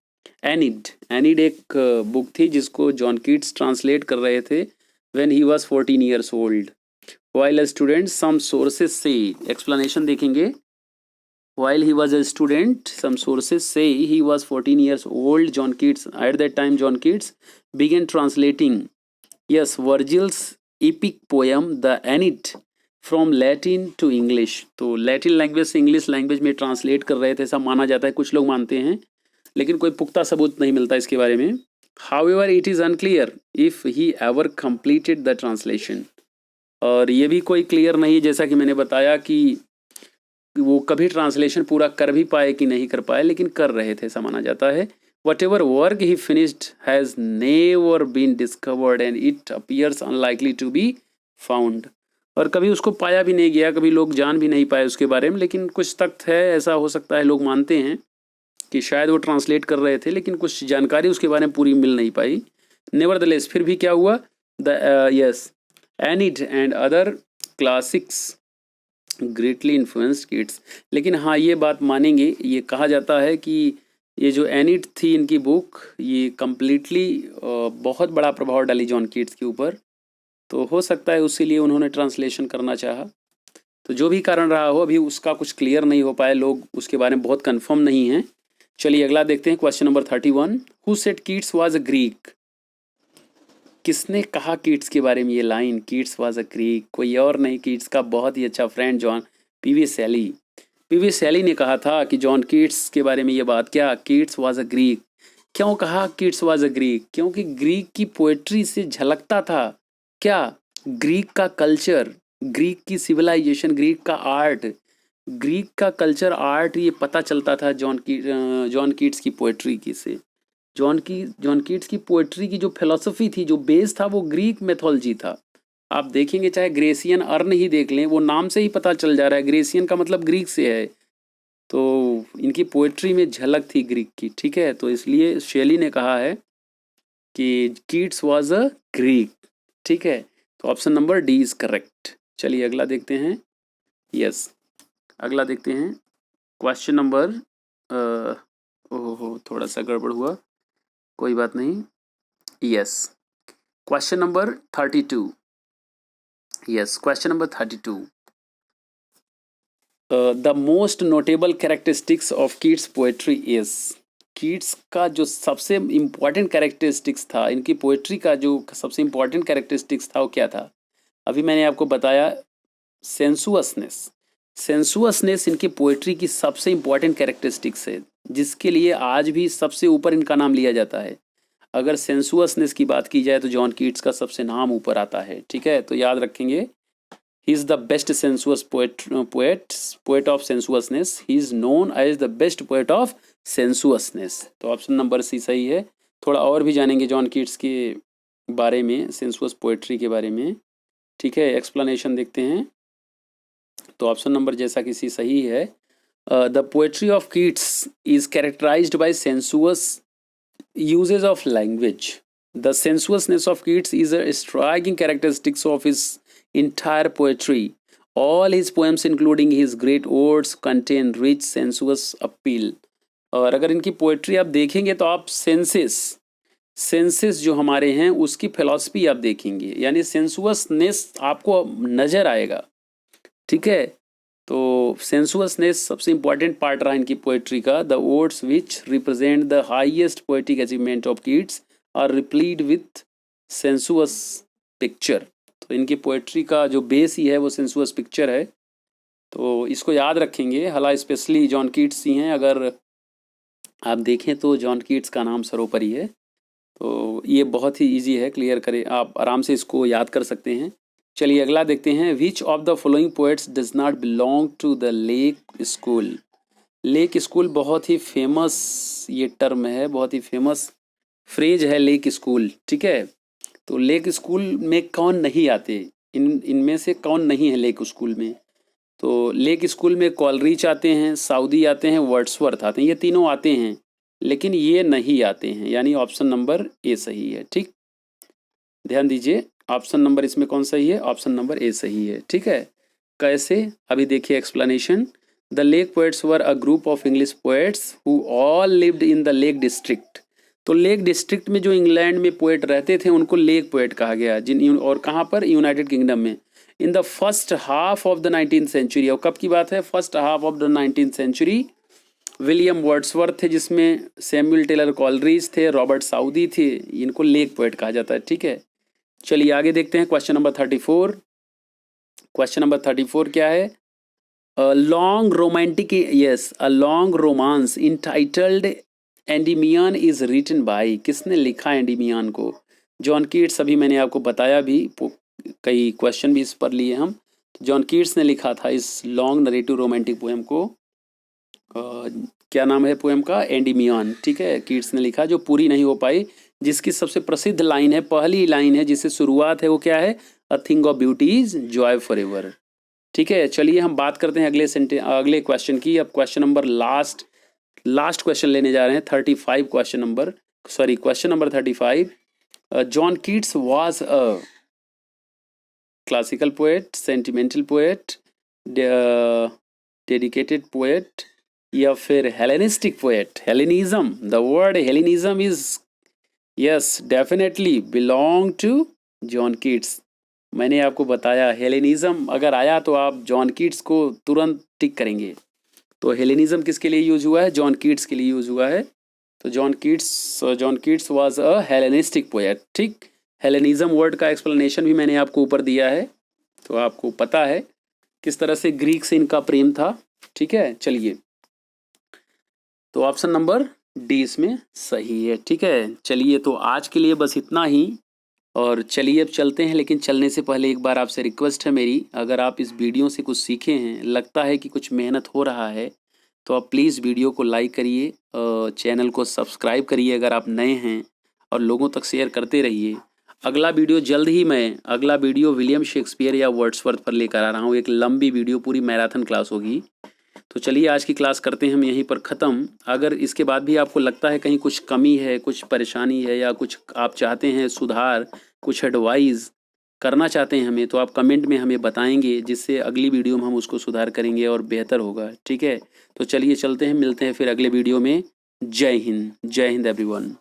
एनिड। एनिड एक बुक थी जिसको जॉन कीट्स ट्रांसलेट कर रहे थे when he was 14 years old. While a student, some sources से, एक्सप्लेनेशन देखेंगे। While he was a student, some sources say he was 14 years old. John Keats, at that time, John Keats began translating, yes, Virgil's epic poem, The Aeneid, from Latin to English. तो Latin language से English language में translate कर रहे थे, ऐसा माना जाता है, कुछ लोग मानते हैं, लेकिन कोई पुख्ता सबूत नहीं मिलता इसके बारे में। However, it is unclear if he ever completed the translation. और ये भी कोई क्लियर नहीं है, जैसा कि मैंने बताया कि वो कभी ट्रांसलेशन पूरा कर भी पाए कि नहीं कर पाए, लेकिन कर रहे थे, ऐसा माना जाता है। Whatever work he finished has never been discovered and it appears unlikely to be found. और कभी उसको पाया भी नहीं गया, कभी लोग जान भी नहीं पाए उसके बारे में, लेकिन कुछ तथ्य है, ऐसा हो सकता है, लोग मानते हैं कि शायद वो ट्रांसलेट कर रहे थे, लेकिन कुछ जानकारी उसके बारे में पूरी मिल नहीं पाई। नेवरदलेस, फिर भी क्या हुआ, yes, Enid and other classics greatly influenced kids. लेकिन हाँ, ये बात मानेंगे, ये कहा जाता है कि ये जो एनिड थी इनकी बुक, ये कम्प्लीटली बहुत बड़ा प्रभाव डाली जॉन कीट्स के ऊपर। तो हो सकता है उसी लिए उन्होंने ट्रांसलेशन करना चाहा। तो जो भी कारण रहा हो, अभी उसका कुछ क्लियर नहीं हो पाए, लोग उसके बारे में बहुत कन्फर्म नहीं हैं। चलिए अगला देखते हैं। Question number 31। Who said Keats was a Greek. किसने कहा कीट्स के बारे में ये line, Keats was a Greek? कोई और नहीं, कीट्स का बहुत ही अच्छा फ्रेंड जॉन पीवी शैली। पीवी शैली ने कहा था कि जॉन कीट्स के बारे में ये बात, क्या कीट्स वाज अ ग्रीक। क्यों कहा कीट्स वाज अ ग्रीक? क्योंकि ग्रीक की पोएट्री से झलकता था क्या, ग्रीक का कल्चर, ग्रीक की सिविलाइजेशन, ग्रीक का आर्ट, ग्रीक का कल्चर, आर्ट, ये पता चलता था जॉन कीट्स की पोएट्री की से। जॉन कीट्स की पोएट्री की जो फिलॉसफी थी, जो बेस था, वो ग्रीक मेथोलॉजी था। आप देखेंगे, चाहे ग्रेसियन अर्न ही देख लें, वो नाम से ही पता चल जा रहा है, ग्रेसियन का मतलब ग्रीक से है। तो इनकी पोएट्री में झलक थी ग्रीक की। ठीक है, तो इसलिए शेली ने कहा है कि कीट्स वाज अ ग्रीक। ठीक है, तो option number D is correct. चलिए अगला देखते हैं। यस, अगला देखते हैं। क्वेश्चन नंबर, ओहो थोड़ा सा गड़बड़ हुआ, कोई बात नहीं। Yes, question number 32। Yes, question number 32। The most notable characteristics of Keats poetry is. Keats का जो सबसे इम्पॉर्टेंट कैरेक्टरिस्टिक्स था, इनकी पोएट्री का जो सबसे इम्पॉर्टेंट कैरेक्टरिस्टिक्स था वो क्या था? अभी मैंने आपको बताया सेंसुअसनेस। सेंसुअसनेस इनकी पोएट्री की सबसे इम्पॉर्टेंट कैरेक्टरिस्टिक्स है, जिसके लिए आज भी सबसे ऊपर इनका नाम लिया जाता है। अगर सेंसुअसनेस की बात की जाए तो जॉन कीट्स का सबसे नाम ऊपर आता है, ठीक है? तो याद रखेंगे, he is the best sensuous poet of sensuousness. He is known as the best poet of sensuousness. तो ऑप्शन नंबर सी सही है। थोड़ा और भी जानेंगे जॉन कीट्स के बारे में, सेंसुअस पोएट्री के बारे में, ठीक है? एक्सप्लेनेशन देखते हैं। तो ऑप्शन नंबर जैसा कि सी सही है। The poetry of Keats is characterised by sensuous uses of language. The sensuousness of Keats is a striking characteristic of his entire poetry. All his poems, including his great odes, contain rich sensuous appeal. और अगर इनकी poetry आप देखेंगे तो आप senses जो हमारे हैं उसकी फिलॉसफी आप देखेंगे, यानी सेंसुअसनेस आपको नजर आएगा, ठीक है? तो सेंसुअसनेस सबसे इंपॉर्टेंट पार्ट रहा इनकी पोएट्री का। The words which represent the highest poetic achievement of Keats are replete with sensuous picture. तो इनकी पोएट्री का जो बेस ही है वो सेंसुअस पिक्चर है, तो इसको याद रखेंगे। हाला स्पेशली जॉन कीट्स ही हैं, अगर आप देखें तो जॉन कीट्स का नाम सरोपरि है। तो ये बहुत ही ईजी है, क्लियर करें, आप आराम से इसको याद कर सकते हैं। चलिए अगला देखते हैं। Which of the following poets does not belong to the Lake school? Lake school बहुत ही फेमस ये टर्म है, बहुत ही फेमस फ्रेज है लेक स्कूल, ठीक है? तो लेक स्कूल में कौन नहीं आते? इनमें से कौन नहीं है लेक स्कूल में? तो लेक स्कूल में कॉलरीच आते हैं, साउदी आते हैं, वर्ड्सवर्थ आते हैं, ये तीनों आते हैं, लेकिन ये नहीं आते हैं, यानी ऑप्शन नंबर ए सही है, ठीक? ध्यान दीजिए, ऑप्शन नंबर इसमें कौन सही है? ऑप्शन नंबर ए सही है, ठीक है? कैसे? अभी देखिए explanation. The lake poets were a group of English poets who all lived in the lake district. तो लेक डिस्ट्रिक्ट में जो इंग्लैंड में पोएट रहते थे उनको लेक पोएट कहा गया, जिन और कहाँ पर? यूनाइटेड किंगडम में। In the first half of the 19th century, और कब की बात है? First half of the 19th century. William Wordsworth थे, जिसमें सैमुअल टेलर कॉलरीज थे, रॉबर्ट साउदी थे, इनको लेक पोएट कहा जाता है, ठीक है? चलिए आगे देखते हैं क्वेश्चन नंबर 34। क्वेश्चन नंबर 34 क्या है? A long romantic a long romance entitled Endymion is written by. किसने लिखा एंडीमियन को? John Keats. अभी मैंने आपको बताया भी, कई क्वेश्चन भी इस पर लिए हम। जॉन कीट्स ने लिखा था इस लॉन्ग नरेटिव रोमांटिक पोएम को। क्या नाम है पोएम का? एंडीमियन, ठीक है? कीट्स ने लिखा, जो पूरी नहीं हो पाई, जिसकी सबसे प्रसिद्ध लाइन है, पहली लाइन है जिससे शुरुआत है, वो क्या है? A thing of beauty is Joy for ever, ठीक है? चलिए हम बात करते हैं अगले क्वेश्चन की। अब क्वेश्चन नंबर लास्ट क्वेश्चन लेने जा रहे हैं, 35 question number 35। John Keats was a classical poet, sentimental poet, dedicated poet, या फिर Hellenistic poet? Hellenism, the word Hellenism is yes definitely belong to John Keats. मैंने आपको बताया हेलेनिज्म अगर आया तो आप जॉन कीट्स को तुरंत टिक करेंगे। तो हेलेनिज्म किसके लिए यूज हुआ है? जॉन कीट्स के लिए यूज हुआ है। तो John Keats was a Hellenistic poet, ठीक? हेलेनिज्म वर्ड का एक्सप्लेनेशन भी मैंने आपको ऊपर दिया है, तो आपको पता है किस तरह से ग्रीक से इनका प्रेम था, ठीक है? चलिए, तो ऑप्शन नंबर डी इसमें सही है, ठीक है? चलिए, तो आज के लिए बस इतना ही, और चलिए अब चलते हैं। लेकिन चलने से पहले एक बार आपसे रिक्वेस्ट है मेरी, अगर आप इस वीडियो से कुछ सीखे हैं, लगता है कि कुछ मेहनत हो रहा है, तो आप प्लीज़ वीडियो को लाइक करिए, चैनल को सब्सक्राइब करिए अगर आप नए हैं, और लोगों तक शेयर करते रहिए। अगला वीडियो जल्द ही अगला वीडियो विलियम शेक्सपियर या वर्ड्सवर्थ पर लेकर आ रहा हूँ। एक लंबी वीडियो, पूरी मैराथन क्लास होगी। तो चलिए आज की क्लास करते हैं हम यहीं पर ख़त्म। अगर इसके बाद भी आपको लगता है कहीं कुछ कमी है, कुछ परेशानी है, या कुछ आप चाहते हैं सुधार, कुछ एडवाइस करना चाहते हैं हमें, तो आप कमेंट में हमें बताएंगे, जिससे अगली वीडियो में हम उसको सुधार करेंगे और बेहतर होगा, ठीक है? तो चलिए चलते हैं, मिलते हैं फिर अगले वीडियो में। जय हिंद एवरीवन।